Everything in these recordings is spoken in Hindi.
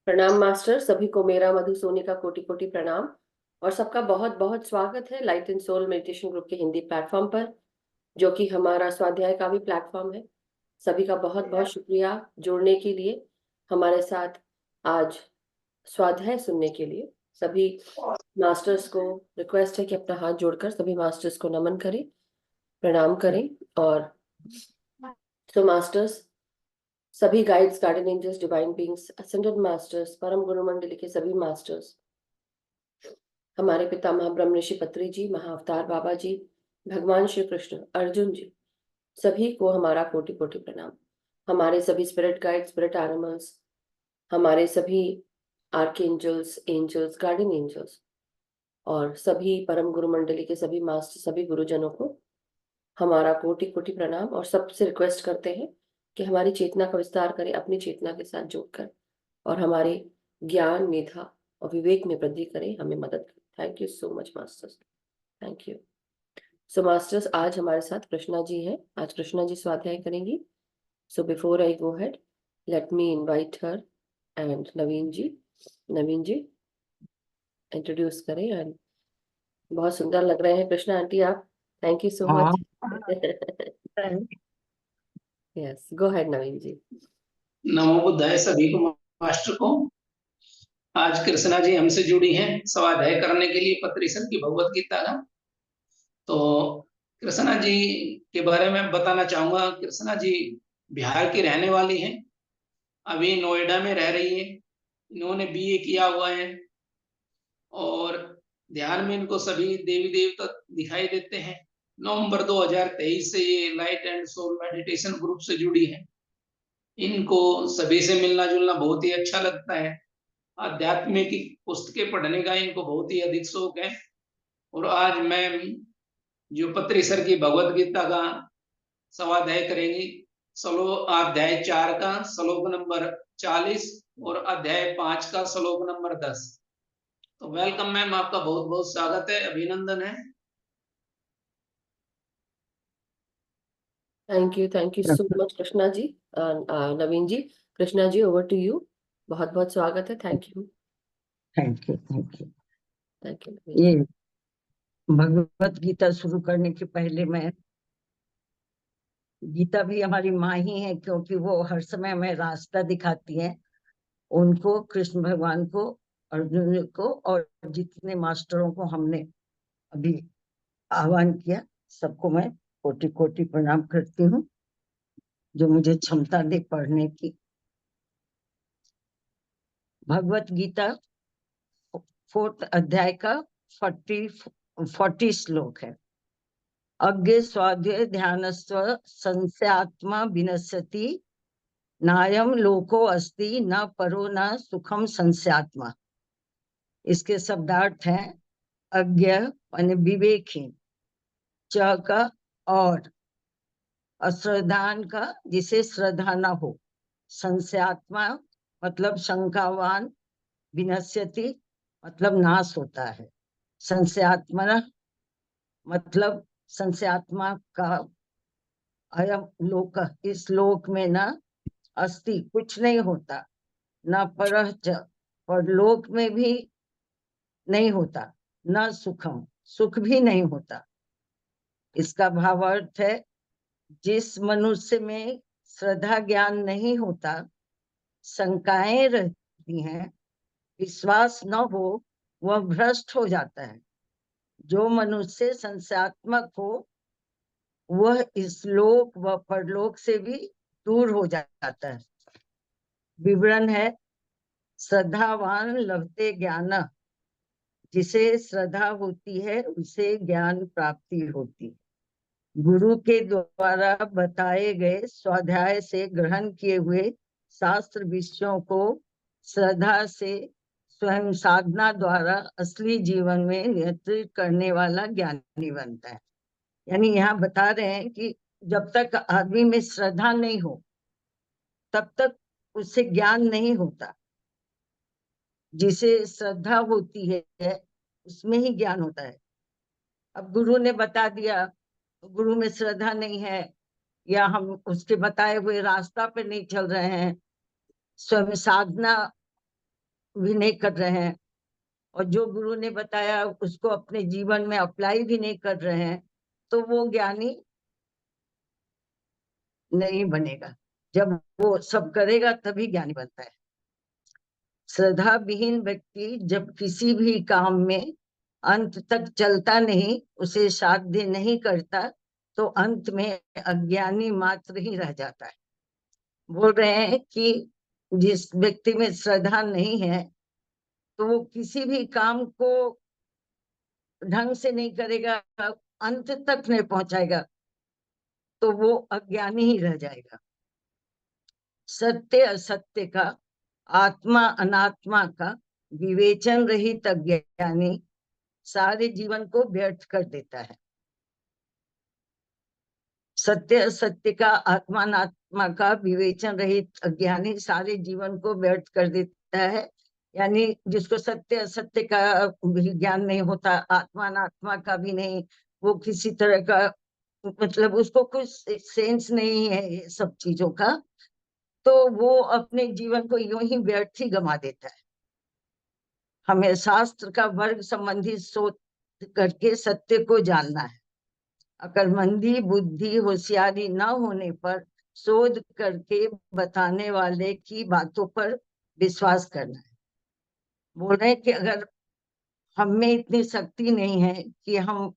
प्रणाम मास्टर, सभी को मेरा मधु सोनी का कोटि कोटि प्रणाम। और सबका बहुत बहुत स्वागत है light and soul meditation group के हिंदी प्लेटफॉर्म पर, जो कि हमारा स्वाध्याय का भी प्लेटफॉर्म है। सभी का बहुत बहुत शुक्रिया जुड़ने के लिए हमारे साथ आज स्वाध्याय सुनने के लिए। सभी मास्टर्स को रिक्वेस्ट है कि अपना हाथ जोड़कर सभी मास्टर्स को नमन करें, प्रणाम करें। और तो मास्टर्स, सभी guides, guardian angels, divine beings, ascended masters, परम गुरु मंडली के सभी मास्टर्स, हमारे पितामह ब्रह्म ऋषि पत्री जी, महाअवतार बाबा जी, भगवान श्री कृष्ण, अर्जुन जी, सभी को हमारा कोटि कोटि प्रणाम। हमारे सभी स्पिरिट गाइड, स्पिरिट एनिमल्स, हमारे सभी आर्कएंजल्स, एंजल्स, गार्डियन एंजल्स और सभी परम गुरु मंडली के सभी मास्टर, सभी गुरुजनों को हमारा कोटि कोटि प्रणाम। और सबसे रिक्वेस्ट करते हैं कि हमारी चेतना का विस्तार करें, अपनी चेतना के साथ जोड़कर, और हमारे ज्ञान, मेधा और विवेक में वृद्धि करें, हमें मदद करें। Thank you so much masters, thank you. So masters, आज हमारे साथ कृष्णा जी हैं। आज कृष्णा जी स्वाध्याय करेंगी। So before I go head, let me invite her and Naveen ji introduce करें। एंड बहुत सुंदर लग रहे हैं कृष्णा आंटी आप, थैंक यू सो हाँ। Much. Yes, go head Naveen ji. नमो बुद्धाय सभी को, मास्टर को। आज कृष्णा जी हमसे जुड़ी हैं स्वाध्याय करने के लिए पत्रिसल की भगवत गीता का। तो कृष्णा जी के बारे में बताना चाहूंगा। कृष्णा जी बिहार की रहने वाली हैं, अभी नोएडा में रह रही है। इन्होंने बीए किया हुआ है और ध्यान में इनको सभी देवी देवता दिखाई देते हैं। नवंबर 2023 से ये light and soul meditation group से जुड़ी है। इनको सभी से मिलना जुलना बहुत ही अच्छा लगता है। आध्यात्म की पुस्तकें पढ़ने का इनको बहुत ही अधिक शौक है। और आज मैं जो पत्रिसर की भगवत गीता का स्वाध्याय करेंगी, अध्याय 4 का श्लोक नंबर 40 और अध्याय 5 का श्लोक नंबर 10। तो वेलकम मैम, आपका बहुत बहुत स्वागत है, अभिनंदन है। Thank you so much Krishna ji. Naveen ji, Krishna ji over to you. बहुत बहुत स्वागत है, thank you. Thank you thank you. ये भगवत गीता शुरू करने के पहले मैं, गीता भी हमारी माँ ही है, क्योंकि वो हर समय हमें रास्ता दिखाती है। उनको, कृष्ण भगवान को, अर्जुन को और जितने मास्टरों को हमने अभी आह्वान किया, सबको मैं कोटि कोटि प्रणाम करती हूँ, जो मुझे क्षमता दे पढ़ने की। भगवत गीता 4th अध्याय का 40 श्लोक है। अज्ञे स्वाध्य ध्यानस्व संस्यात्मा विनश्यति, नायम लोको अस्ति न परो न सुखम संस्यात्मा। इसके शब्दार्थ हैं अज्ञ यानी विवेकहीन, च का और, अश्रद्धान का जिसे श्रद्धा न हो, संस्यात्मा मतलब शंकावान, विनश्यति मतलब नाश होता है, संस्यात्मा मतलब संस्यात्मा का अयम लोक, इस लोक में न अस्ति कुछ नहीं होता, न परह च परलोक में भी नहीं होता, न सुखम सुख भी नहीं होता। इसका भावार्थ है, जिस मनुष्य में श्रद्धा ज्ञान नहीं होता, शंकाएं रहती हैं, विश्वास न हो, वह भ्रष्ट हो जाता है। जो मनुष्य संस्यात्मक हो, वह इस लोक व परलोक से भी दूर हो जाता है। विवरण है, श्रद्धावान लभते ज्ञान, जिसे श्रद्धा होती है उसे ज्ञान प्राप्ति होती है। गुरु के द्वारा बताए गए स्वाध्याय से ग्रहण किए हुए शास्त्र विषयों को श्रद्धा से स्वयं साधना द्वारा असली जीवन में नियंत्रित करने वाला ज्ञानी बनता है। यानी यहाँ बता रहे हैं कि जब तक आदमी में श्रद्धा नहीं हो, तब तक उससे ज्ञान नहीं होता। जिसे श्रद्धा होती है उसमें ही ज्ञान होता है। अब गुरु ने बता दिया, गुरु में श्रद्धा नहीं है, या हम उसके बताए हुए रास्ता पे नहीं चल रहे हैं, स्वयं साधना भी नहीं कर रहे हैं, और जो गुरु ने बताया उसको अपने जीवन में अप्लाई भी नहीं कर रहे हैं, तो वो ज्ञानी नहीं बनेगा। जब वो सब करेगा तभी ज्ञानी बनता है। श्रद्धा विहीन व्यक्ति जब किसी भी काम में अंत तक चलता नहीं, उसे साध्य नहीं करता, तो अंत में अज्ञानी मात्र ही रह जाता है। बोल रहे हैं कि जिस व्यक्ति में श्रद्धा नहीं है तो वो किसी भी काम को ढंग से नहीं करेगा, अंत तक नहीं पहुंचाएगा, तो वो अज्ञानी ही रह जाएगा। सत्य असत्य का, आत्मा अनात्मा का विवेचन रहित अज्ञानी सारे जीवन को व्यर्थ कर देता है। सत्य असत्य का, आत्मा अनात्मा का विवेचन रहित अज्ञानी सारे जीवन को व्यर्थ कर देता है। यानी जिसको सत्य असत्य का भी ज्ञान नहीं होता, आत्मा अनात्मा का भी नहीं, वो किसी तरह का मतलब उसको कुछ सेंस नहीं है ये सब चीजों का, तो वो अपने जीवन को यूं ही व्यर्थ ही गंवा देता है। हमें शास्त्र का वर्ग संबंधी सोच करके सत्य को जानना है। अकलमंदी, बुद्धि, होशियारी न होने पर शोध करके बताने वाले की बातों पर विश्वास करना है। बोल रहे हैं कि अगर हम में इतनी शक्ति नहीं है कि हम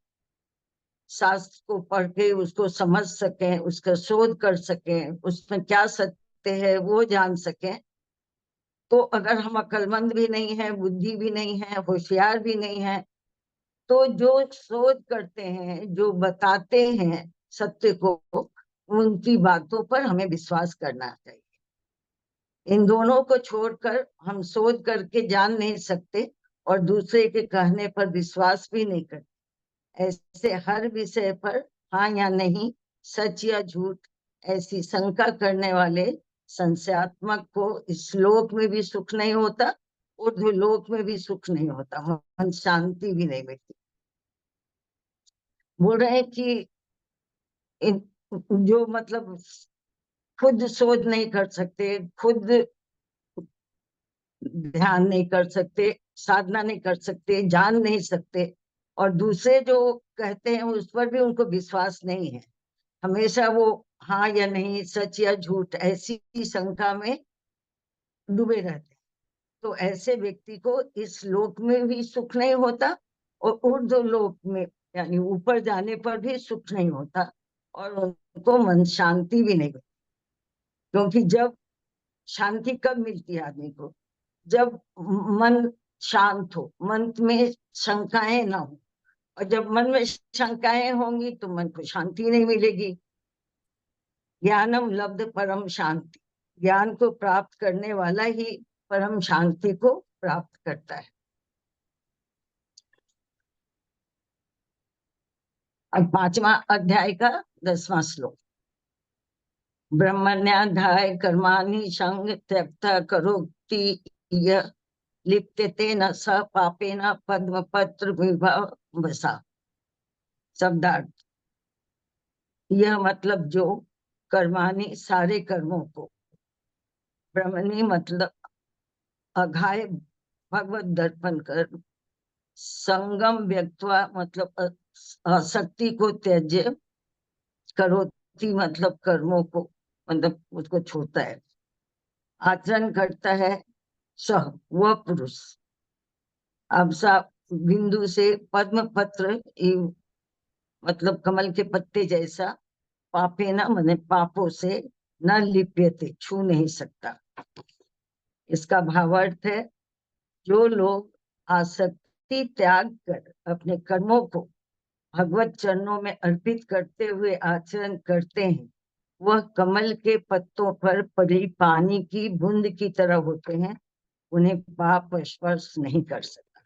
शास्त्र को पढ़ के उसको समझ सकें, उसका शोध कर सकें, उसमें क्या सत्य है वो जान सकें, तो अगर हम अकलमंद भी नहीं है, बुद्धि भी नहीं है, होशियार भी नहीं है, तो जो शोध करते हैं, जो बताते हैं सत्य को, उनकी बातों पर हमें विश्वास करना चाहिए। इन दोनों को छोड़कर हम शोध करके जान नहीं सकते और दूसरे के कहने पर विश्वास भी नहीं करते। ऐसे हर विषय पर हाँ या नहीं, सच या झूठ, ऐसी शंका करने वाले संशयात्मक को इस लोक में भी सुख नहीं होता, ऊर्ध्व लोक में भी सुख नहीं होता, मन शांति भी नहीं मिलती। बोल रहे हैं कि जो मतलब खुद शोध नहीं कर सकते, खुद ध्यान नहीं कर सकते, साधना नहीं कर सकते, जान नहीं सकते, और दूसरे जो कहते हैं उस पर भी उनको विश्वास नहीं है, हमेशा वो हाँ या नहीं, सच या झूठ, ऐसी शंका में डूबे रहते हैं, तो ऐसे व्यक्ति को इस लोक में भी सुख नहीं होता और ऊर्ध्व लोक में यानी ऊपर जाने पर भी सुख नहीं होता, और उनको मन शांति भी नहीं मिलती। क्योंकि जब शांति कब मिलती है आदमी को? जब मन शांत हो, मन में शंकाएं ना हो, और जब मन में शंकाएं होंगी तो मन को शांति नहीं मिलेगी। ज्ञानम लब्ध परम शांति, ज्ञान को प्राप्त करने वाला ही परम शांति को प्राप्त करता है। अब 5वां अध्याय का 10वां श्लोक। ब्रह्मण्याध्याय कर्माणि संग त्यक्ता करोति यः लिप्यते न स पापेन पद्मपत्र विभवसा। शब्दार्थ, यह मतलब जो कर्माणि सारे कर्मों को, ब्रह्मणि मतलब अघाय भगवत दर्पण कर, संगम व्यक्त्वा मतलब आसक्ति को त्याज्य, करोति मतलब कर्मों को मतलब उसको छोड़ता है, आचरण करता है सह वह पुरुष। अब सा बिंदु से पद्म पत्र मतलब कमल के पत्ते जैसा, पापे न माने पापों से, न लिप्यते छू नहीं सकता। इसका भावार्थ है, जो लोग आसक्ति त्याग कर अपने कर्मों को भगवत चरणों में अर्पित करते हुए आचरण करते हैं, वह कमल के पत्तों पर पड़ी पानी की बूंद की तरह होते हैं, उन्हें पाप स्पर्श नहीं कर सकता।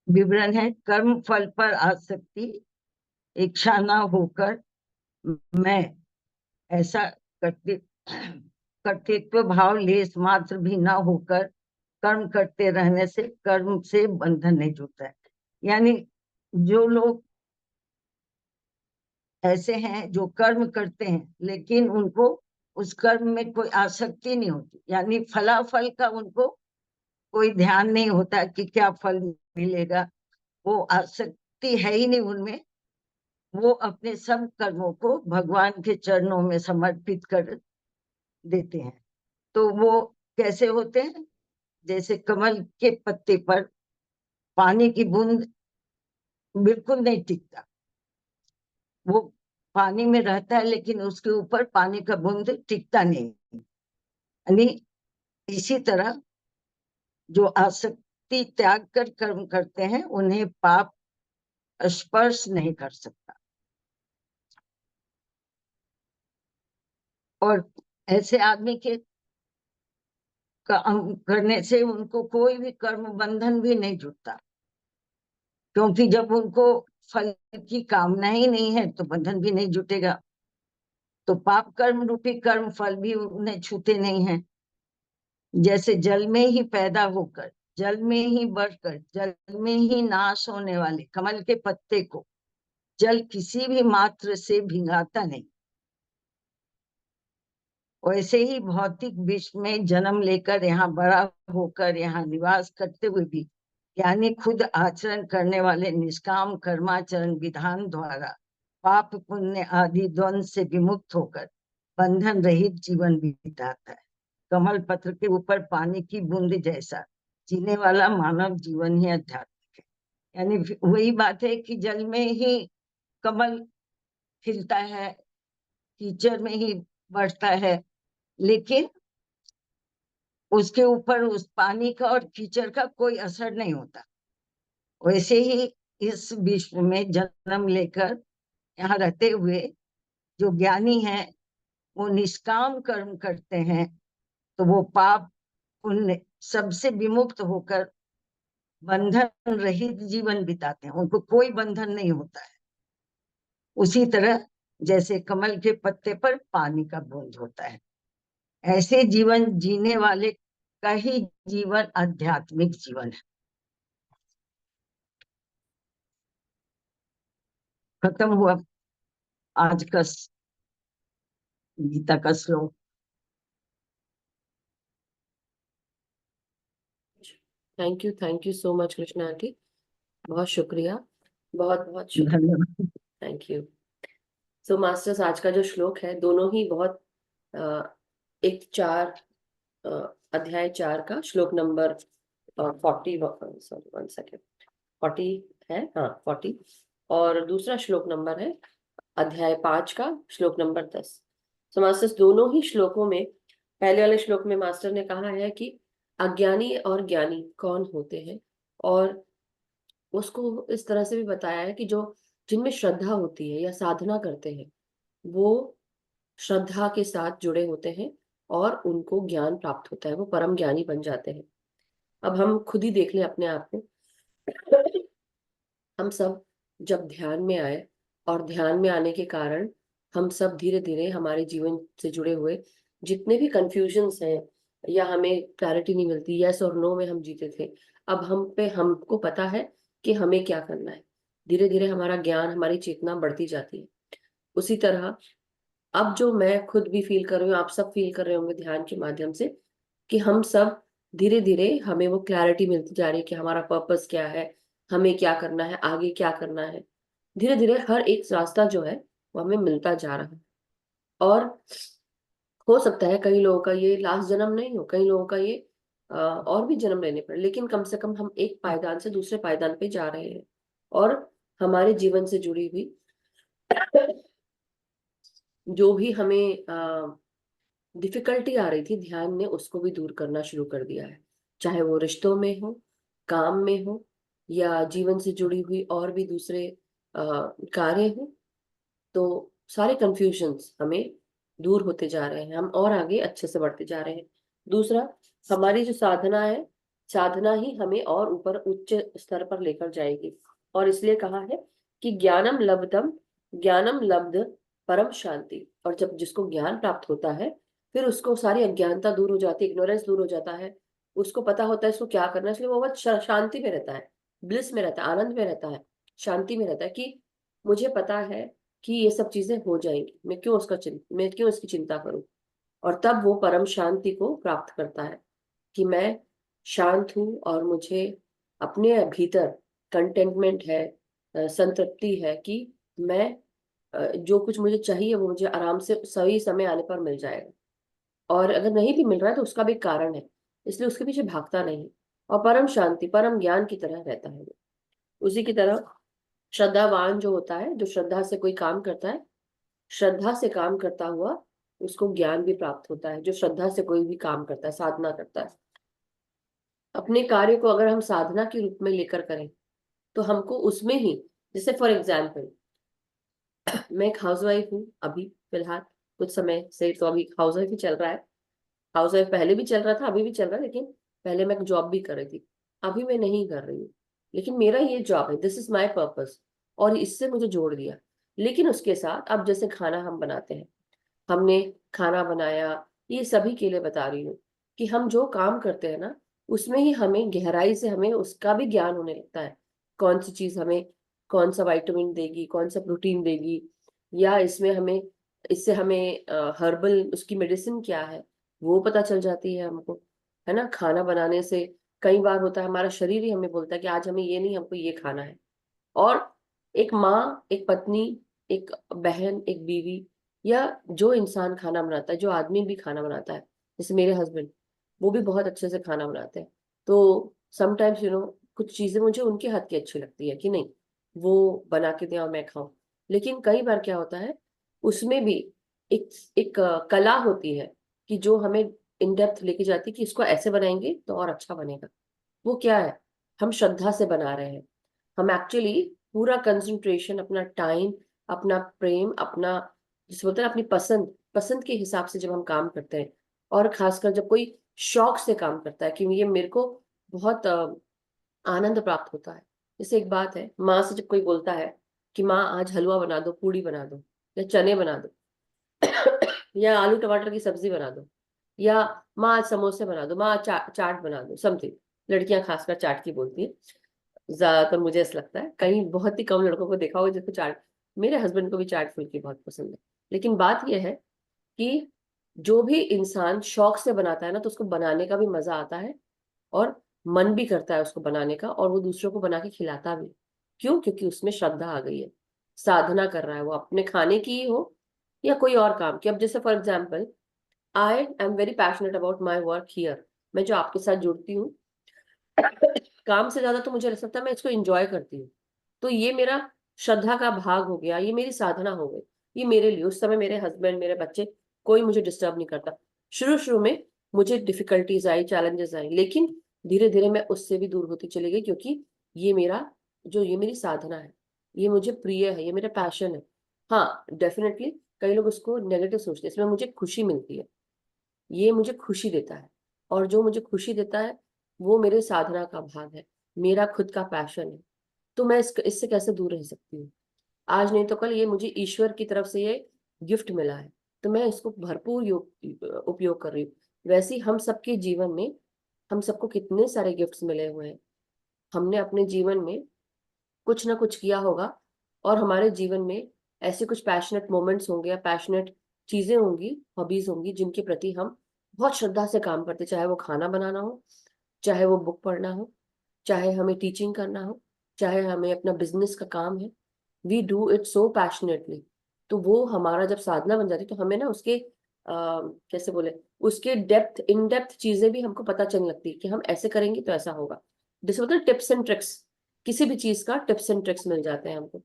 विवरण है, कर्म फल पर आसक्ति, इच्छा न होकर मैं ऐसा कर्तृत्व भाव लेस मात्र भी न होकर कर्म करते रहने से कर्म से बंधन नहीं जुड़ता है। यानी जो लोग ऐसे हैं जो कर्म करते हैं लेकिन उनको उस कर्म में कोई आसक्ति नहीं होती, यानी फलाफल का उनको कोई ध्यान नहीं होता कि क्या फल मिलेगा, वो आसक्ति है ही नहीं उनमें। वो अपने सब कर्मों को भगवान के चरणों में समर्पित कर देते हैं। तो वो कैसे होते हैं? जैसे कमल के पत्ते पर पानी की बूंद बिल्कुल नहीं टिकता, वो पानी में रहता है लेकिन उसके ऊपर पानी का बूंद टिकता नहीं। यानी इसी तरह जो आसक्ति त्याग कर कर्म करते हैं उन्हें पाप स्पर्श नहीं कर सकता। और ऐसे आदमी के काम करने से उनको कोई भी कर्म बंधन भी नहीं जुड़ता, क्योंकि जब उनको फल की कामना ही नहीं है तो बंधन भी नहीं जुटेगा। तो पाप कर्म रूपी कर्म फल भी उन्हें छूते नहीं है। जैसे जल में ही पैदा होकर, जल में ही बढ़कर, जल में ही नाश होने वाले कमल के पत्ते को जल किसी भी मात्र से भिगाता नहीं, वैसे ही भौतिक विश्व में जन्म लेकर यहाँ बड़ा होकर यहाँ निवास करते हुए भी यानी खुद आचरण करने वाले निष्काम कर्माचरण विधान द्वारा पाप पुण्य आदि द्वंद्व से विमुक्त होकर बंधन रहित जीवन बिताता है। कमल पत्र के ऊपर पानी की बूंद जैसा जीने वाला मानव जीवन ही आध्यात्मिक है। यानी वही बात है कि जल में ही कमल खिलता है, कीचड़ में ही बढ़ता है, लेकिन उसके ऊपर उस पानी का और कीचड़ का कोई असर नहीं होता। वैसे ही इस विश्व में जन्म लेकर यहाँ रहते हुए जो ज्ञानी हैं वो निष्काम कर्म करते हैं, तो वो पाप पुण्य सबसे विमुक्त होकर बंधन रहित जीवन बिताते हैं, उनको कोई बंधन नहीं होता है। उसी तरह जैसे कमल के पत्ते पर पानी का बूंद होता है, ऐसे जीवन जीने वाले का ही जीवन आध्यात्मिक जीवन है। खत्म हुआ आज का गीता का श्लोक। Thank you so much Krishna aunty, बहुत शुक्रिया, बहुत बहुत शुक्रिया, धन्यवाद। Thank you. सो मास्टर्स, आज का जो श्लोक है दोनों ही बहुत एक 4 अध्याय 4 का श्लोक नंबर 40, सॉरी 1 सेकेंड, 40 है, हाँ 40, और दूसरा श्लोक नंबर है अध्याय 5 का श्लोक नंबर 10। सो मास्टर्स, दोनों ही श्लोकों में पहले वाले श्लोक में मास्टर ने कहा है कि अज्ञानी और ज्ञानी कौन होते हैं, और उसको इस तरह से भी बताया है कि जो जिनमें श्रद्धा होती है या साधना करते हैं वो श्रद्धा के साथ जुड़े होते हैं और उनको ज्ञान प्राप्त होता है, वो परम ज्ञानी बन जाते हैं। अब हम खुद ही देख लें अपने आप को, हम सब जब ध्यान में आए और ध्यान में आने के कारण हम सब धीरे धीरे हमारे जीवन से जुड़े हुए जितने भी कंफ्यूजन्स हैं या हमें क्लैरिटी नहीं मिलती, यस और नो में हम जीते थे, अब हमको पता है कि हमें क्या करना है। धीरे धीरे हमारा ज्ञान, हमारी चेतना बढ़ती जाती है। उसी तरह अब जो मैं खुद भी फील कर रही हूँ, आप सब फील कर रहे होंगे ध्यान के माध्यम से, कि हम सब धीरे धीरे हमें वो क्लैरिटी मिलती जा रही है कि हमारा पर्पस क्या है, हमें क्या करना है, आगे क्या करना है। धीरे धीरे हर एक रास्ता जो है वो हमें मिलता जा रहा है। और हो सकता है कई लोगों का ये लास्ट जन्म नहीं हो, कई लोगों का ये और भी जन्म लेने पड़े, लेकिन कम से कम हम एक पायदान से दूसरे पायदान पे जा रहे हैं और हमारे जीवन से जुड़ी हुई जो भी हमें डिफिकल्टी आ रही थी ध्यान ने उसको भी दूर करना शुरू कर दिया है, चाहे वो रिश्तों में हो, काम में हो, या जीवन से जुड़ी हुई और भी दूसरे कार्य हो। तो सारे कंफ्यूजन्स हमें दूर होते जा रहे हैं, हम और आगे अच्छे से बढ़ते जा रहे हैं। दूसरा, हमारी जो साधना है, साधना ही हमें और ऊपर उच्च स्तर पर लेकर जाएगी। और इसलिए कहा है कि ज्ञानम लब्ध परम शांति। और जब जिसको ज्ञान प्राप्त होता है फिर उसको सारी अज्ञानता दूर हो जाती है, इग्नोरेंस दूर हो जाता है, उसको पता होता है इसको क्या करना है, इसलिए वो बहुत शांति में रहता है, ब्लिस में रहता है, आनंद में रहता है, शांति में रहता है कि मुझे पता है कि ये सब चीजें हो जाएंगी, मैं क्यों इसकी चिंता करूं। और तब वो परम शांति को प्राप्त करता है कि मैं शांत हूं और मुझे अपने भीतर कंटेंटमेंट है, संतृप्ति है कि मैं जो कुछ मुझे चाहिए वो मुझे आराम से सही समय आने पर मिल जाएगा। और अगर नहीं भी मिल रहा है तो उसका भी कारण है, इसलिए उसके पीछे भागता नहीं। और परम शांति परम ज्ञान की तरह रहता है वो। उसी की तरह श्रद्धावान जो होता है, जो श्रद्धा से कोई काम करता है, श्रद्धा से काम करता हुआ उसको ज्ञान भी प्राप्त होता है। जो श्रद्धा से कोई भी काम करता है, साधना करता है, अपने कार्य को अगर हम साधना के रूप में लेकर करें तो हमको उसमें ही, जैसे फॉर एग्जाम्पल मैं एक हाउसवाइफ हूँ अभी फिलहाल, कुछ समय से तो अभी हाउसवाइफ ही चल रहा है। हाउसवाइफ पहले भी चल रहा था, अभी भी चल रहा है, लेकिन पहले मैं जॉब भी कर रही थी, अभी मैं नहीं कर रही हूँ। लेकिन मेरा ये जॉब है, दिस इज माई पर्पस, और इससे मुझे जोड़ दिया। लेकिन उसके साथ अब जैसे खाना हम बनाते हैं, हमने खाना बनाया, ये सभी के लिए बता रही हूँ कि हम जो काम करते हैं ना, उसमें ही हमें गहराई से हमें उसका भी ज्ञान होने लगता है। कौन सी चीज हमें कौन सा विटामिन देगी, कौन सा प्रोटीन देगी, या इससे हमें हर्बल उसकी मेडिसिन क्या है वो पता चल जाती है हमको, है ना। खाना बनाने से कई बार होता है हमारा शरीर ही हमें बोलता है कि आज हमें ये नहीं, हमको ये खाना है। और एक माँ, एक पत्नी, एक बहन, एक बीवी, या जो इंसान खाना बनाता है, जो आदमी भी खाना बनाता है, जैसे मेरे हस्बैंड, वो भी बहुत अच्छे से खाना बनाते हैं। तो समटाइम्स कुछ चीजें मुझे उनके हाथ की अच्छी लगती है कि नहीं, वो बना के दें और मैं खाऊं। लेकिन कई बार क्या होता है, उसमें भी एक एक कला होती है कि जो हमें इन डेप्थ लेके जाती है कि इसको ऐसे बनाएंगे तो और अच्छा बनेगा। वो क्या है, हम श्रद्धा से बना रहे हैं। हम एक्चुअली पूरा कंसंट्रेशन, अपना टाइम, अपना प्रेम, अपना जिसे बोलते हैं अपनी पसंद पसंद के हिसाब से जब हम काम करते हैं, और खासकर जब कोई शौक से काम करता है कि ये मेरे को बहुत आनंद प्राप्त होता है। जैसे एक बात है, माँ से जब कोई बोलता है कि माँ आज हलवा बना दो, पूड़ी बना दो, या चने बना दो या आलू टमाटर की सब्जी बना दो, या माँ आज समोसे बना दो, माँ आज चाट बना दो, समथिंग। लड़कियां खासकर चाट की बोलती है ज्यादातर, मुझे ऐसा लगता है। कहीं बहुत ही कम लड़कों को देखा होगा जिसको चाट, मेरे हस्बैंड को भी चाट फुल्की बहुत पसंद है। लेकिन बात यह है कि जो भी इंसान शौक से बनाता है ना, तो उसको बनाने का भी मजा आता है, और मन भी करता है उसको बनाने का, और वो दूसरों को बना के खिलाता भी। क्यों? क्योंकि उसमें श्रद्धा आ गई है, साधना कर रहा है वो, अपने खाने की ही हो या कोई और काम की। अब जैसे for example, I am very passionate about my work here, मैं जो आपके साथ जुड़ती हूँ, काम से ज्यादा तो मुझे ऐसा लगता है मैं इसको एंजॉय करती हूँ। तो ये मेरा श्रद्धा का भाग हो गया, ये मेरी साधना हो गई। ये मेरे लिए, उस समय मेरे हस्बैंड, मेरे बच्चे, कोई मुझे डिस्टर्ब नहीं करता। शुरू शुरू में मुझे डिफिकल्टीज आई, चैलेंजेस आई, लेकिन धीरे धीरे मैं उससे भी दूर होती चली गई, क्योंकि ये मेरी साधना है, ये मुझे प्रिय है, ये मेरा पैशन है। हाँ, डेफिनेटली कई लोग उसको नेगेटिव सोचते हैं, इसमें मुझे खुशी मिलती है, ये मुझे खुशी देता है। और जो मुझे खुशी देता है वो मेरे साधना का भाग है, मेरा खुद का पैशन है। तो मैं इससे कैसे दूर रह सकती हूँ? आज नहीं तो कल ये मुझे ईश्वर की तरफ से ये गिफ्ट मिला है, तो मैं इसको भरपूर उपयोग कर रही हूँ। वैसे ही हम सबके जीवन में, हम सबको कितने सारे गिफ्ट्स मिले हुए हैं। हमने अपने जीवन में कुछ ना कुछ किया होगा, और हमारे जीवन में ऐसे कुछ पैशनेट मोमेंट्स होंगे, या पैशनेट चीजें होंगी, हॉबीज होंगी, जिनके प्रति हम बहुत श्रद्धा से काम करते, चाहे वो खाना बनाना हो, चाहे वो बुक पढ़ना हो, चाहे हमें टीचिंग करना हो, चाहे हमें अपना बिजनेस का काम है। We do it so passionately. तो वो हमारा जब साधना बन जाती है, तो हमें ना उसके कैसे बोले, उसके डेप्थ, इन डेप्थ चीजें भी हमको पता चलने लगती है कि हम ऐसे करेंगे तो ऐसा होगा। जैसे बोलते हैं टिप्स एंड ट्रिक्स, किसी भी चीज का टिप्स एंड ट्रिक्स मिल जाते हैं हमको।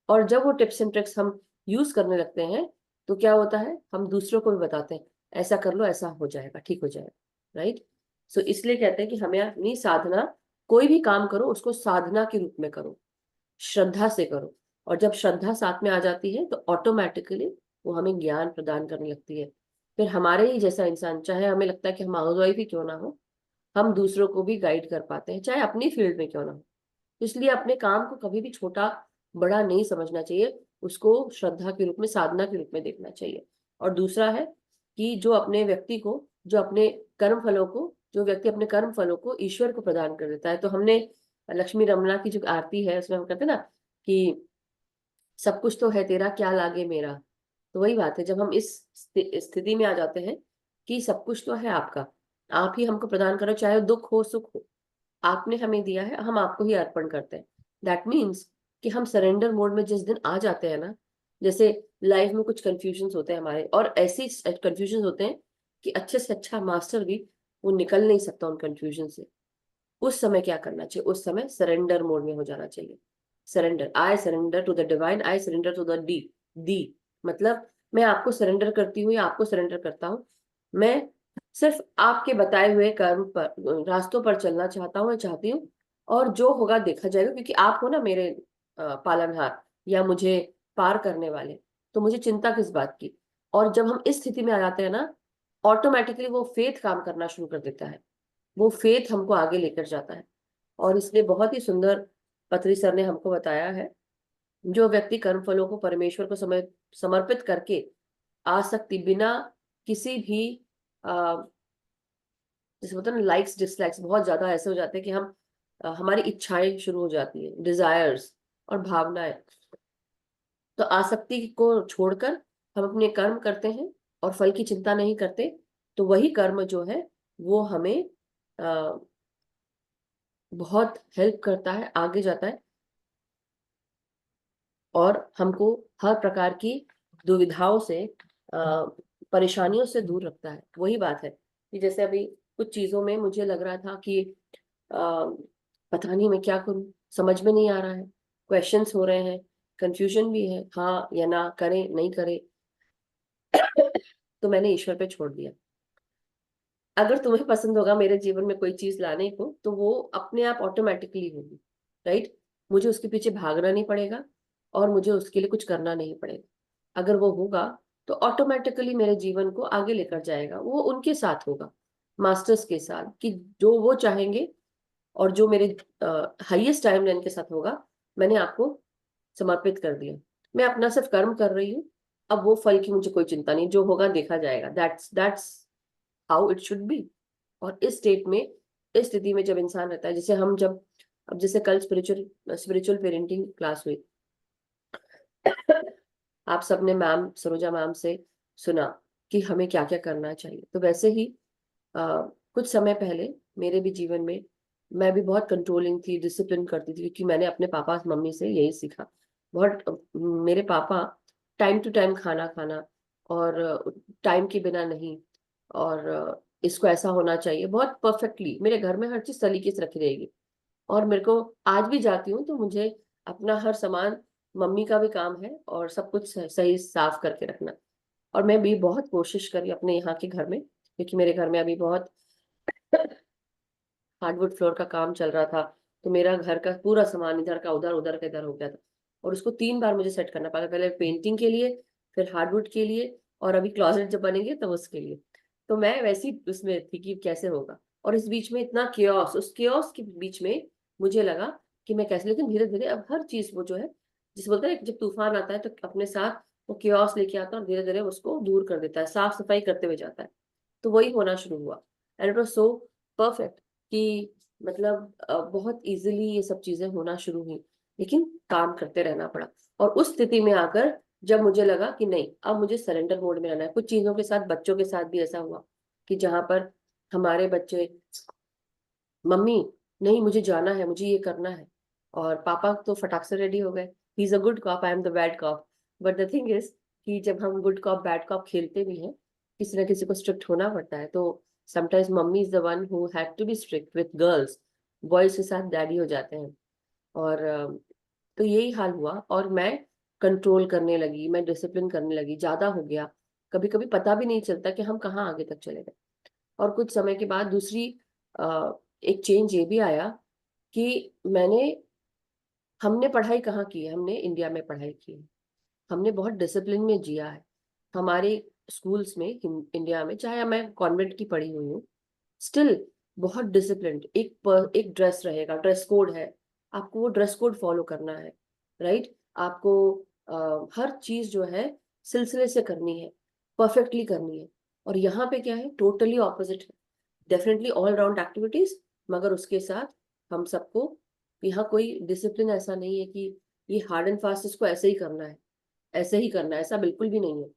और जब वो टिप्स एंड ट्रिक्स हम यूज करने लगते हैं, तो क्या होता है, हम दूसरों को भी बताते हैं ऐसा कर लो, ऐसा हो जाएगा, ठीक हो जाएगा, राइट। सो इसलिए कहते हैं कि हमें अपनी साधना, कोई भी काम करो उसको साधना के रूप में करो, श्रद्धा से करो। और जब श्रद्धा साथ में आ जाती है तो ऑटोमेटिकली वो हमें ज्ञान प्रदान करने लगती है। फिर हमारे ही जैसा इंसान, चाहे हमें लगता है कि हम हाउसवाइफ ही क्यों ना हो, हम दूसरों को भी गाइड कर पाते हैं, चाहे अपनी फील्ड में क्यों ना हो। इसलिए अपने काम को कभी भी छोटा बड़ा नहीं समझना चाहिए, उसको श्रद्धा के रूप में, साधना के रूप में देखना चाहिए। और दूसरा है कि जो व्यक्ति अपने कर्म फलों को ईश्वर को प्रदान कर देता है। तो हमने लक्ष्मी रमना की जो आरती है उसमें हम कहते हैं ना कि सब कुछ तो है तेरा, क्या लागे मेरा। तो वही बात है, जब हम इस स्थिति में आ जाते हैं कि सब कुछ तो है आपका, आप ही हमको प्रदान करो, चाहे दुख हो सुख हो, आपने हमें दिया है, हम आपको ही अर्पण करते हैं। दैट मीन्स कि हम सरेंडर मोड में जिस दिन आ जाते हैं ना, जैसे लाइफ में कुछ कंफ्यूजन होते हैं हमारे, और ऐसे कंफ्यूजन होते हैं कि अच्छे से अच्छा मास्टर भी वो निकल नहीं सकता उन कंफ्यूजन से। उस समय क्या करना चाहिए? उस समय सरेंडर मोड में हो जाना चाहिए। Surrender, I surrender to the divine, I surrender to the the मतलब मैं आपको सरेंडर करती हूँ या आपको सरेंडर करता हूँ। मैं सिर्फ आपके बताए हुए कर्म पर, रास्तों पर चलना चाहता हूँ, चाहती हूँ, और जो होगा देखा जाएगा, क्योंकि आप हो ना मेरे पालनहार या मुझे पार करने वाले, तो मुझे चिंता किस बात की। और जब हम इस स्थिति में आ जाते हैं ना, ऑटोमेटिकली वो फेथ काम करना शुरू कर देता है, वो फेथ हमको आगे लेकर जाता है। और इसलिए बहुत ही सुंदर पत्री सर ने हमको बताया है, जो व्यक्ति कर्म फलों को परमेश्वर को समर्पित करके आसक्ति बिना किसी भी जैसे होता है ना लाइक्स डिसलाइक्स बहुत ज्यादा ऐसे हो जाते हैं कि हम हमारी इच्छाएं शुरू हो जाती है, डिजायर्स और भावनाएं, तो आसक्ति को छोड़कर हम अपने कर्म करते हैं और फल की चिंता नहीं करते, तो वही कर्म जो है वो हमें बहुत हेल्प करता है, आगे जाता है, और हमको हर प्रकार की दुविधाओं से, परेशानियों से दूर रखता है। वही बात है कि जैसे अभी कुछ चीजों में मुझे लग रहा था कि पता नहीं मैं क्या करूं, समझ में नहीं आ रहा है, क्वेश्चंस हो रहे हैं, कंफ्यूजन भी है, हाँ या ना, करें नहीं करें। तो मैंने ईश्वर पे छोड़ दिया। अगर तुम्हें पसंद होगा मेरे जीवन में कोई चीज लाने को, तो वो अपने आप ऑटोमेटिकली होगी, राइट। मुझे उसके पीछे भागना नहीं पड़ेगा और मुझे उसके लिए कुछ करना नहीं पड़ेगा। अगर वो होगा तो ऑटोमेटिकली मेरे जीवन को आगे लेकर जाएगा, वो उनके साथ होगा, मास्टर्स के साथ, कि जो वो चाहेंगे और जो मेरे हाईएस्ट टाइमलाइन के साथ होगा, मैंने आपको समर्पित कर दिया। मैं अपना सिर्फ कर्म कर रही हूँ, अब वो फल की मुझे कोई चिंता नहीं, जो होगा देखा जाएगा। That's how it should be. और इस स्टेट में, इस स्थिति में जब इंसान रहता है, जैसे हम जब, अब जैसे कल स्पिरिचुअल पेरेंटिंग क्लास हुई, आप सबने मैम सरोजा मैम से सुना कि हमें क्या क्या करना चाहिए। तो वैसे ही कुछ समय पहले मेरे भी जीवन में मैं भी बहुत कंट्रोलिंग थी, डिसिप्लिन करती थी, क्योंकि मैंने अपने पापा मम्मी से यही सीखा। बहुत मेरे पापा टाइम टू टाइम खाना खाना, और टाइम के बिना नहीं, और इसको ऐसा होना चाहिए बहुत परफेक्टली, मेरे घर में हर चीज तरीके से रखी रहेगी। और मेरे को आज भी जाती हूँ तो मुझे अपना हर सामान, मम्मी का भी काम है, और सब कुछ सही साफ करके रखना। और मैं भी बहुत कोशिश करी अपने यहाँ के घर में, क्योंकि मेरे घर में अभी बहुत हार्डवुड फ्लोर का काम चल रहा था, तो मेरा घर का पूरा सामान इधर का उधर, उधर का इधर हो गया था, और उसको 3 बार मुझे सेट करना पड़ा, पहले पेंटिंग के लिए, फिर हार्डवुड के लिए, और अभी क्लोजेट जब बनेंगे तब उसके लिए। तो मैं वैसी उसमें थी कि कैसे होगा, और इस बीच में इतना केओस, उस केओस के बीच में मुझे लगा कि मैं कैसे, लेकिन धीरे धीरे अब हर चीज वो जो है, जिस बोलते हैं जब तूफान आता है तो अपने साथ वो केओस लेके आता है और धीरे धीरे उसको दूर कर देता है, साफ सफाई करते हुए जाता है। तो वही होना शुरू हुआ, and it was so perfect कि मतलब बहुत इजीली ये सब चीजें होना शुरू हुई, लेकिन काम करते रहना पड़ा। और उस स्थिति में आकर जब मुझे लगा कि नहीं, अब मुझे सरेंडर मोड में रहना है, कुछ चीजों के साथ, बच्चों के साथ भी ऐसा हुआ कि जहां पर हमारे बच्चे, मम्मी नहीं मुझे जाना है, मुझे ये करना है, और पापा तो फटाक से रेडी हो गए, he is a good cop, I am the bad cop. But the thing is कि जब हम गुड कॉप बैड कॉप खेलते भी हैं, किसी ना किसी को स्ट्रिक्ट होना पड़ता है। तो sometimes mummy is the one who had to be strict with girls, boys के साथ डैडी हो जाते हैं। और तो यही हाल हुआ, और मैं कंट्रोल करने लगी, मैं डिसिप्लिन करने लगी, ज्यादा हो गया, कभी कभी पता भी नहीं चलता कि हम कहाँ आगे तक चले गए। और कुछ समय के बाद दूसरी एक चेंज ये भी आया कि हमने पढ़ाई कहाँ की है, हमने इंडिया में पढ़ाई की है, हमने बहुत डिसिप्लिन में जिया है। हमारे स्कूल्स में इंडिया में, चाहे मैं कॉन्वेंट की पढ़ी हुई हूँ, स्टिल बहुत डिसिप्लिन, एक ड्रेस रहेगा, ड्रेस कोड है, आपको वो ड्रेस कोड फॉलो करना है, राइट। आपको हर चीज जो है सिलसिले से करनी है, परफेक्टली करनी है। और यहाँ पे क्या है, टोटली ऑपोजिट है। डेफिनेटली ऑल राउंड एक्टिविटीज, मगर उसके साथ हम सबको यहाँ कोई डिसिप्लिन ऐसा नहीं है कि ये हार्ड एंड फास्ट इसको ऐसे ही करना है, ऐसे ही करना है, ऐसा बिल्कुल भी नहीं है।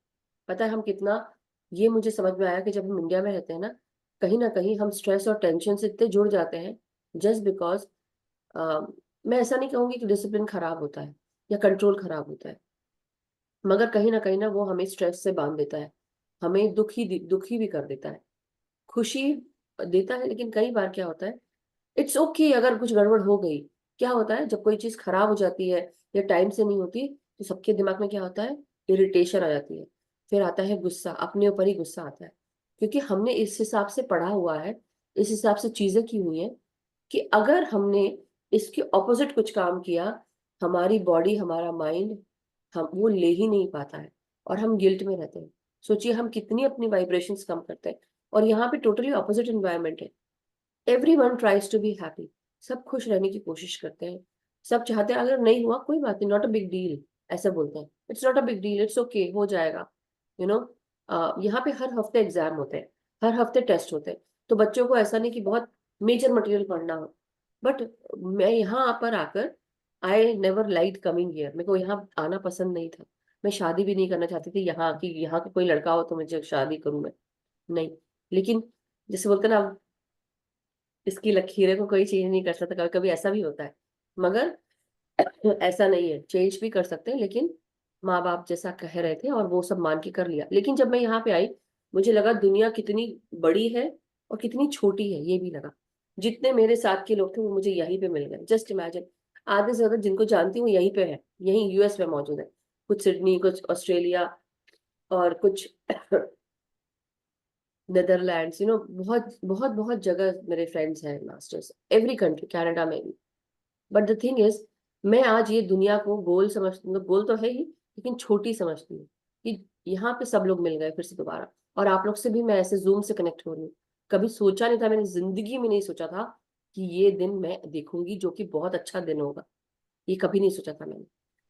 पता है हम कितना, ये मुझे समझ में आया कि जब हम इंडिया में रहते हैं ना कहीं हम स्ट्रेस और टेंशन से इतने जुड़ जाते हैं जस्ट बिकॉज, मैं ऐसा नहीं कहूंगी कि डिसिप्लिन खराब होता है या कंट्रोल खराब होता है, मगर कहीं ना वो हमें स्ट्रेस से बांध देता है, हमें दुखी भी कर देता है, खुशी देता है, लेकिन कई बार क्या होता है, इट्स ओके अगर कुछ गड़बड़ हो गई। क्या होता है जब कोई चीज खराब हो जाती है या टाइम से नहीं होती, तो सबके दिमाग में क्या होता है, इरिटेशन आ जाती है, फिर आता है गुस्सा, अपने ऊपर ही गुस्सा आता है, क्योंकि हमने इस हिसाब से पढ़ा हुआ है, इस हिसाब से चीजें की हुई हैं कि अगर हमने इसके ऑपोजिट कुछ काम किया, हमारी बॉडी हमारा माइंड हम वो ले ही नहीं पाता है और हम गिल्ट में रहते हैं। सोचिए हम कितनी अपनी वाइब्रेशंस कम करते हैं, और यहाँ पे टोटली ऑपोजिट एनवायरनमेंट है। Everyone tries to be happy, सब खुश रहने की कोशिश करते हैं, सब चाहते हैं अगर नहीं हुआ कोई बात नहीं, नॉट अ बिग डील, ऐसा बोलते हैं, it's not a big deal, it's okay, हो जाएगा, यू नो। यहाँ पे हर हफ्ते एग्जाम होते हैं, हर हफ्ते टेस्ट होते हैं, तो बच्चों को ऐसा नहीं कि बहुत मेजर मटेरियल पढ़ना हो, बट मैं यहाँ पर आकर, I never like coming here, मेरे को यहाँ आना पसंद नहीं था, मैं शादी भी नहीं करना चाहती थी यहाँ की, यहाँ का कोई लड़का हो तो मुझे शादी करूं मैं, नहीं। लेकिन जैसे बोलते हैं ना, इसकी लकीरें को कोई चेंज नहीं कर सकता, कभी कभी ऐसा भी होता है, मगर ऐसा नहीं है, चेंज भी कर सकते हैं, लेकिन माँ बाप जैसा कह रहे थे और वो सब मान के कर लिया। लेकिन जब मैं यहाँ पे आई, मुझे लगा दुनिया कितनी बड़ी है और कितनी छोटी है, ये भी लगा। जितने मेरे साथ के लोग थे वो मुझे यहीं पे मिल गए, जस्ट इमेजिन, आधे से ज्यादा जिनको जानती हूँ यहीं पे है, यहीं यूएस में मौजूद है, कुछ सिडनी, कुछ ऑस्ट्रेलिया, और कुछ नेदरलैंड्स, बहुत बहुत बहुत जगह मेरे फ्रेंड्स हैं मास्टर्स, एवरी कंट्री, कनाडा में भी। बट द थिंग इज, मैं आज ये दुनिया को गोल समझती हूँ, गोल तो है ही, लेकिन छोटी समझती हूँ कि यहाँ पे सब लोग मिल गए फिर से दोबारा, और आप लोग से भी मैं ऐसे जूम से कनेक्ट हो रही हूँ। कभी सोचा नहीं था, मैंने जिंदगी में नहीं सोचा था कि ये दिन मैं देखूंगी, जो कि बहुत अच्छा दिन होगा, ये कभी नहीं सोचा था मैंने।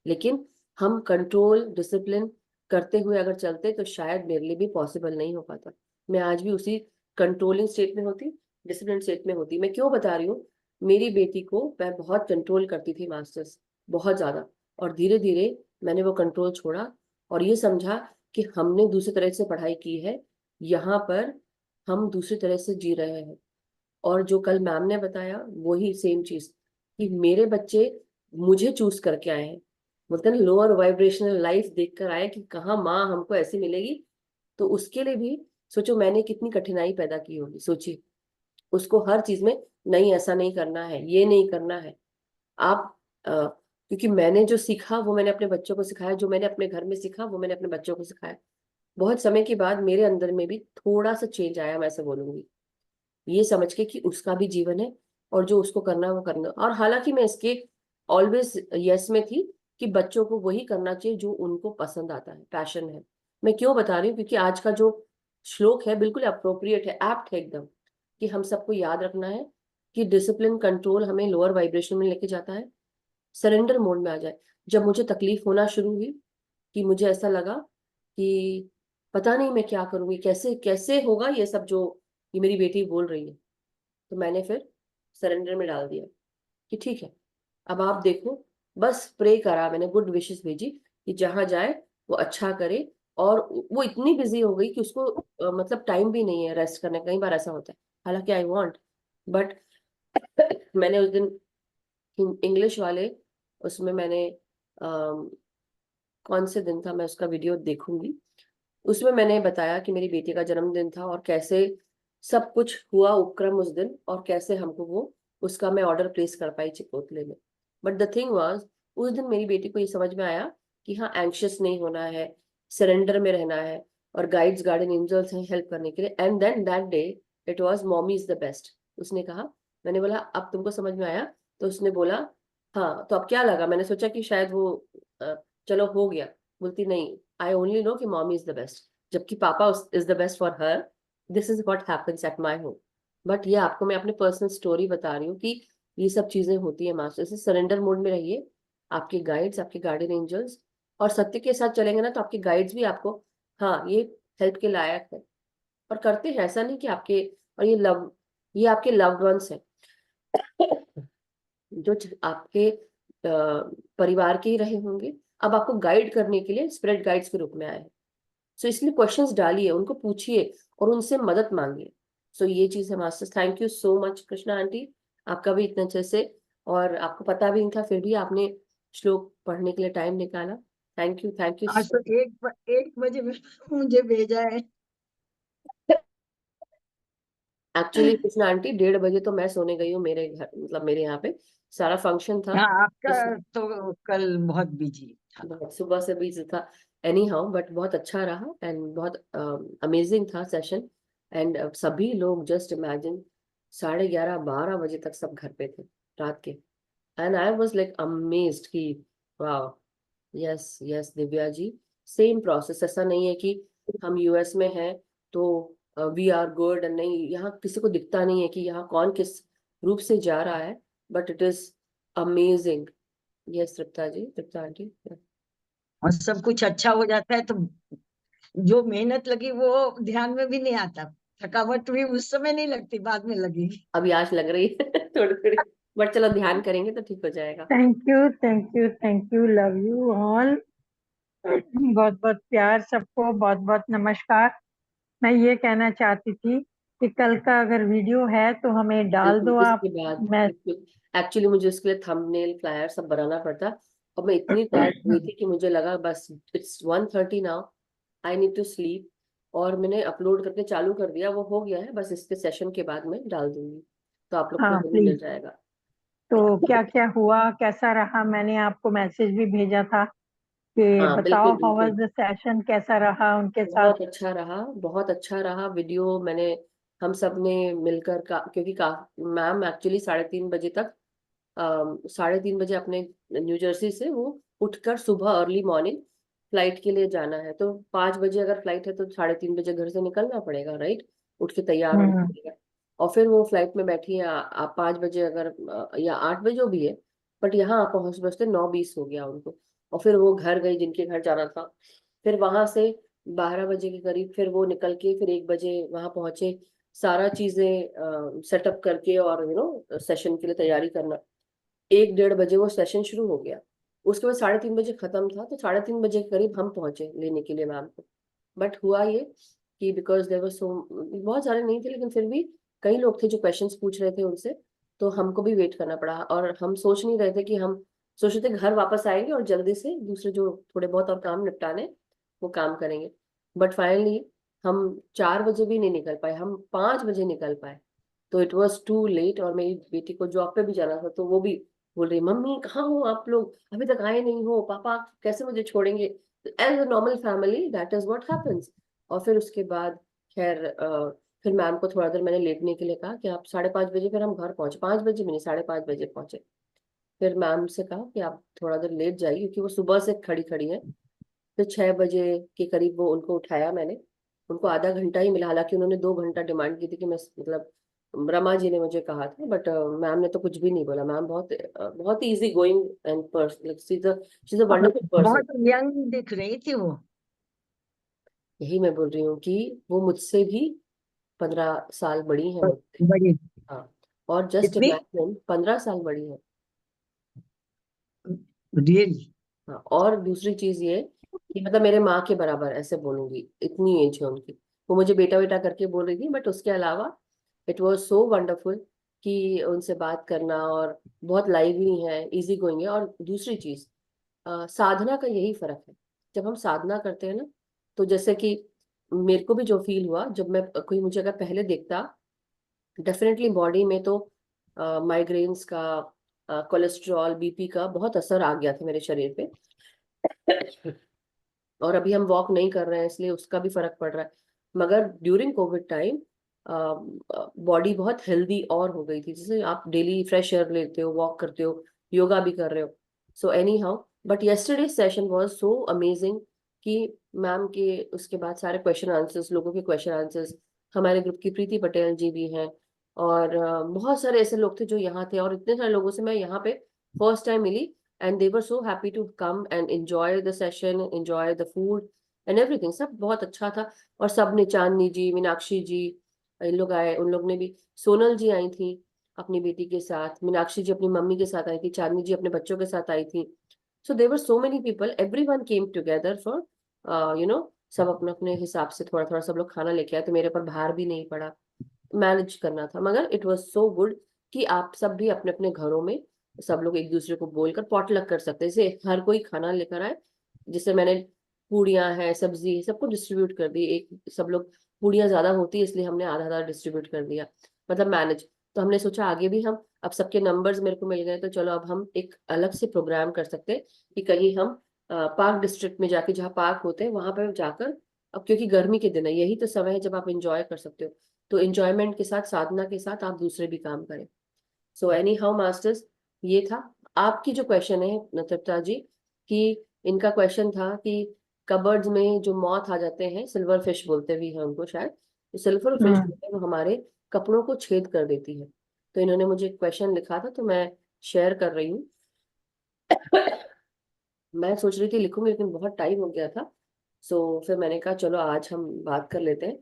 लेकिन हम कंट्रोल डिसिप्लिन करते हुए अगर चलते तो शायद मेरे लिए भी पॉसिबल नहीं हो पाता, मैं आज भी उसी कंट्रोलिंग स्टेट में होती, डिसिप्लिन स्टेट में होती। मैं क्यों बता रही हूँ, मेरी बेटी को मैं बहुत कंट्रोल करती थी मास्टर्स, बहुत ज्यादा, और धीरे धीरे मैंने वो कंट्रोल छोड़ा और ये समझा कि हमने दूसरी तरह से पढ़ाई की है, यहाँ पर हम दूसरी तरह से जी रहे हैं। और जो कल मैम ने बताया वही सेम चीज, कि मेरे बच्चे मुझे चूज करके आए हैं, बोलते हैं लोअर वाइब्रेशनल लाइफ देख कर आए कि कहाँ माँ हमको ऐसी मिलेगी, तो उसके लिए भी सोचो मैंने कितनी कठिनाई पैदा की होगी, सोचिए उसको हर चीज में, नहीं ऐसा नहीं करना है, ये नहीं करना है। आप क्योंकि मैंने जो सीखा वो मैंने अपने बच्चों को सिखाया, जो मैंने अपने घर में सीखा वो मैंने अपने बच्चों को सिखाया। बहुत समय के बाद मेरे अंदर में भी थोड़ा सा चेंज आया, मैं ऐसे बोलूंगी, ये समझ के कि उसका भी जीवन है और जो उसको करना है वो करना। और हालांकि मैं इसके ऑलवेज यस में थी कि बच्चों को वही करना चाहिए जो उनको पसंद आता है, पैशन है। मैं क्यों बता रही हूँ, क्योंकि आज का जो श्लोक है बिल्कुल अप्रोप्रिएट है, एप्ट है एकदम, कि हम सबको याद रखना है कि डिसिप्लिन कंट्रोल हमें लोअर वाइब्रेशन में लेके जाता है, सरेंडर मोड में आ जाए। जब मुझे तकलीफ होना शुरू हुई, कि मुझे ऐसा लगा कि पता नहीं मैं क्या करूंगी, कैसे कैसे होगा ये सब जो ये मेरी बेटी बोल रही है, तो मैंने फिर सरेंडर में डाल दिया कि ठीक है, अब आप देखो, बस प्रे करा मैंने, गुड विशेस भेजी कि जहां जाए वो अच्छा करे। और वो इतनी बिजी हो गई कि उसको मतलब टाइम भी नहीं है रेस्ट करने का, कई बार ऐसा होता है, हालांकि आई वांट, बट मैंने उस दिन इंग्लिश वाले, उसमें मैंने कौन से दिन था मैं उसका वीडियो देखूंगी, उसमें मैंने बताया कि मेरी बेटी का जन्मदिन था और कैसे सब कुछ हुआ उपक्रम उस दिन, और कैसे हमको वो उसका मैं ऑर्डर प्लेस कर पाई चिपोटले में। बट द थिंग वाज, उस दिन मेरी बेटी को ये समझ में आया कि हाँ एंग्शियस नहीं होना है, सरेंडर में रहना है, और गाइड्स गार्डन एंजल्स हैं हेल्प करने के लिए। And then that day it was mommy is the best, उसने कहा। मैंने बोला अब तुमको समझ में आया, तो उसने बोला हाँ, तो अब क्या लगा, मैंने सोचा कि शायद वो चलो हो गया। बोलती नहीं, आई ओनली नो कि मॉमी इज द बेस्ट, जबकि पापा is the best for her, this is what happens at my home. But ये आपको मैं अपने पर्सनल स्टोरी बता रही हूँ कि ये सब चीजें होती है मास्टर से। सरेंडर मोड में रहिए, आपके गाइड्स, आपके गार्डियन एंजल्स और सत्य के साथ चलेंगे ना, तो आपके गाइड्स भी आपको हाँ ये हेल्प के लायक है और करते हैं, ऐसा नहीं कि आपके, और ये आपके लव्ड वंस हैं जो आपके परिवार के ही रहे होंगे, अब आपको गाइड करने के लिए स्पिरिट गाइड्स के रूप में आए हैं। सो इसलिए क्वेश्चंस डालिए, उनको पूछिए और उनसे मदद मांगिए। सो ये चीज है masters. Thank you so much Krishna aunty, आपका भी इतने अच्छे से, और आपको पता भी नहीं था फिर भी आपने श्लोक पढ़ने के लिए टाइम निकाला। थैंक यू आज तो 1 बजे मुझे भेजा है। एक्चुअली कृष्णा आंटी 1:30 बजे तो मैं सोने गई हूँ, मेरे घर मतलब मेरे यहाँ पे सारा फंक्शन था। हाँ, आपका तो कल बहुत बिजी था। बहुत सुबह से बिजी था। एनी हाउ बट बहुत अच्छा रहा एंड बहुत अमेजिंग था सेशन। एंड सभी लोग जस्ट इमेजिन 11:30-12 बजे तक सब घर पे थे रात के। And I was like amazed कि वाह, yes yes Divya ji, same process. ऐसा नहीं है कि हम यूएस में हैं तो वी आर गुड, नहीं, यहाँ किसी को दिखता नहीं है कि यहाँ कौन किस रूप से जा रहा है, but it is amazing. Yes Tripta ji, Tripta aunty. और सब कुछ अच्छा हो जाता है तो जो मेहनत लगी वो ध्यान में भी नहीं आता। थकावट भी उस समय नहीं लगती, बाद में लगेगी। अभी आज लग रही है थोड़ी थोड़ी, बट चलो ध्यान करेंगे तो ठीक हो जाएगा। Thank you, thank you, thank you, love you all. बहुत बहुत प्यार सबको, बहुत बहुत नमस्कार। मैं ये कहना चाहती थी कि कल का अगर वीडियो है तो हमें डाल बिल्कुल, दो आप। इसके बाद मैं एक्चुअली मुझे उसके लिए थंबनेल फ्लायर सब बनाना पड़ता, और मैं इतनी टायर्ड हुई थी कि मुझे लगा बस it's 1:30 now, I need to sleep. और मैंने अपलोड करके चालू कर दिया, वो हो गया है, बस इसके सेशन के बाद में डाल दूंगी तो आप लोग को हाँ जरूर मिल प्लीज। जाएगा। तो क्या क्या हुआ, कैसा रहा, मैंने आपको मैसेज भी भेजा था कि हाँ बताओ बिल्कुल हाउ वाज बिल्कुल, द सेशन, कैसा रहा उनके साथ। बहुत अच्छा रहा, बहुत अच्छा रहा। वीडियो मैंने हम सब ने मिलकर क्योंकि मैम एक्चुअली 3:30 बजे तक 3:30 बजे अपने न्यू जर्सी से वो उठकर सुबह अर्ली मॉर्निंग फ्लाइट के लिए जाना है, तो 5 बजे अगर फ्लाइट है तो 3:30 बजे घर से निकलना पड़ेगा, राइट, उठ के तैयार होना हम्म पड़ेगा। और फिर वो फ्लाइट में बैठी है, आप 5 बजे अगर या 8 बजे जो भी है, बट यहाँ पहुंच पहुंचते 9:20 हो गया उनको। और फिर वो घर गई जिनके घर जाना था, फिर वहां से 12 बजे के करीब फिर वो निकल के फिर 1 बजे वहां पहुंचे, सारा चीजें सेटअप करके और सेशन के लिए तैयारी करना। 1-1:30 बजे वो सेशन शुरू हो गया, उसके बाद 3:30 बजे खत्म था, तो 3:30 बजे के करीब हम पहुंचे लेने के लिए मैम को। बट हुआ ये कि बिकॉज देवर सो बहुत सारे नहीं थे, लेकिन फिर भी कई लोग थे जो क्वेश्चंस पूछ रहे थे उनसे, तो हमको भी वेट करना पड़ा। और हम सोच नहीं रहे थे कि हम सोच रहे थे घर वापस आएंगे और जल्दी से दूसरे जो थोड़े बहुत और काम निपटाने वो काम करेंगे। बट फाइनली हम 4 बजे भी नहीं निकल पाए, हम 5 बजे निकल पाए, तो इट वॉज टू लेट। और मेरी बेटी को जॉब पे भी जाना था, तो वो भी बोल रही मम्मी कहाँ हो आप लोग, अभी तक आए नहीं हो, पापा कैसे मुझे छोड़ेंगे। As a normal family that is what happens. और फिर उसके बाद खैर फिर मैम को थोड़ा देर मैंने लेटने के लिए कहा कि आप 5:30 बजे, फिर हम घर पहुंचे 5 बजे भी नहीं 5:30 बजे पहुंचे। फिर मैम से कहा कि आप थोड़ा देर लेट जाइए, क्योंकि वो सुबह से खड़ी खड़ी है। फिर 6 बजे के करीब वो उनको उठाया मैंने, उनको आधा घंटा ही मिला, हालांकि उन्होंने 2 घंटा डिमांड की थी कि मैं मतलब रमा जी ने मुझे कहा था, बट मैम ने तो कुछ भी नहीं बोला। मैम बहुत easy going and person, she is a और वंडरफुल पर्सन। बहुत यंग दिख रही थी वो। यही मैं बोल रही हूँ कि वो मुझसे भी 15 साल बड़ी है मुझसे। बड़ी। हाँ, और जस्ट कितनी? इमेजिन 15 साल बड़ी है। रियली? हाँ, और दूसरी चीज ये कि मतलब मेरे माँ के बराबर ऐसे बोलूंगी, इतनी एज है उनकी। वो मुझे बेटा बेटा करके बोल रही थी, बट उसके अलावा इट वाज सो वंडरफुल कि उनसे बात करना, और बहुत लाइवली है, इजी गोइंग है। और दूसरी चीज साधना का यही फर्क है। जब हम साधना करते हैं ना, तो जैसे कि मेरे को भी जो फील हुआ, जब मैं कोई मुझे अगर पहले देखता, डेफिनेटली बॉडी में तो माइग्रेन्स का, कोलेस्ट्रॉल, बीपी का बहुत असर आ गया था मेरे शरीर पे। और अभी हम वॉक नहीं कर रहे हैं इसलिए उसका भी फर्क पड़ रहा है। मगर ड्यूरिंग कोविड टाइम बॉडी बहुत हेल्दी और हो गई थी, जैसे आप डेली फ्रेश एयर लेते हो, वॉक करते हो, योगा भी कर रहे हो। So any how, but yesterday session was so amazing कि मैम के उसके बाद सारे क्वेश्चन आंसर्स, लोगों के क्वेश्चन आंसर्स, हमारे ग्रुप की प्रीति पटेल जी भी हैं, और बहुत सारे ऐसे लोग थे जो यहाँ थे, और इतने सारे लोगों से मैं यहाँ पे फर्स्ट टाइम मिली। And they were so happy to come and enjoy the session, enjoy the food and everything. सब बहुत अच्छा था। और सब ने, चांदनी जी, मीनाक्षी जी, इन लोग आए, उन लोग ने भी, सोनल जी आई थी, अपनी बेटी के साथ, मीनाक्षी जी अपनी मम्मी के साथ आई थी, चांदनी जी अपने बच्चों के साथ आई थी। So there were so many people, everyone came together for सब अपने अपने हिसाब से थोड़ा थोड़ा सब लोग खाना लेके आए, तो मेरे पर भार भी नहीं पड़ा, मैनेज करना था। मगर इट वाज सो गुड कि आप सब भी अपने अपने घरों में सब लोग एक दूसरे को बोलकर पॉटलक कर सकते हैं, जैसे हर कोई खाना लेकर आए। जिससे मैंने पूड़ियां है, सब्जी है, सबको डिस्ट्रीब्यूट कर दी। एक सब लोग पूड़ियां ज्यादा होती है इसलिए हमने आधा आधा डिस्ट्रीब्यूट कर दिया, मतलब मैनेज। तो हमने सोचा आगे भी हम, अब सबके नंबर्स मेरे को मिल गए तो चलो अब हम एक अलग से प्रोग्राम कर सकते हैं कि कहीं हम पार्क डिस्ट्रिक्ट में जाके, जहाँ पार्क होते हैं वहां पर जाकर, अब क्योंकि गर्मी के दिन है, यही तो समय है जब आप इंजॉय कर सकते हो। तो एंजॉयमेंट के साथ, साधना के साथ आप दूसरे भी काम करें। सो एनी हाउ मास्टर्स, ये था आपकी जो क्वेश्चन है नतृप्ता जी, कि इनका क्वेश्चन था कि कबर्ड्स में जो मॉथ आ जाते हैं, सिल्वर फिश बोलते भी हैं उनको शायद, तो सिल्वर फिश जो है वो हमारे कपड़ों को छेद कर देती है। तो इन्होंने मुझे क्वेश्चन लिखा था तो मैं शेयर कर रही हूँ। मैं सोच रही थी लिखूंगी लेकिन बहुत टाइम हो गया था, सो फिर मैंने कहा चलो आज हम बात कर लेते हैं।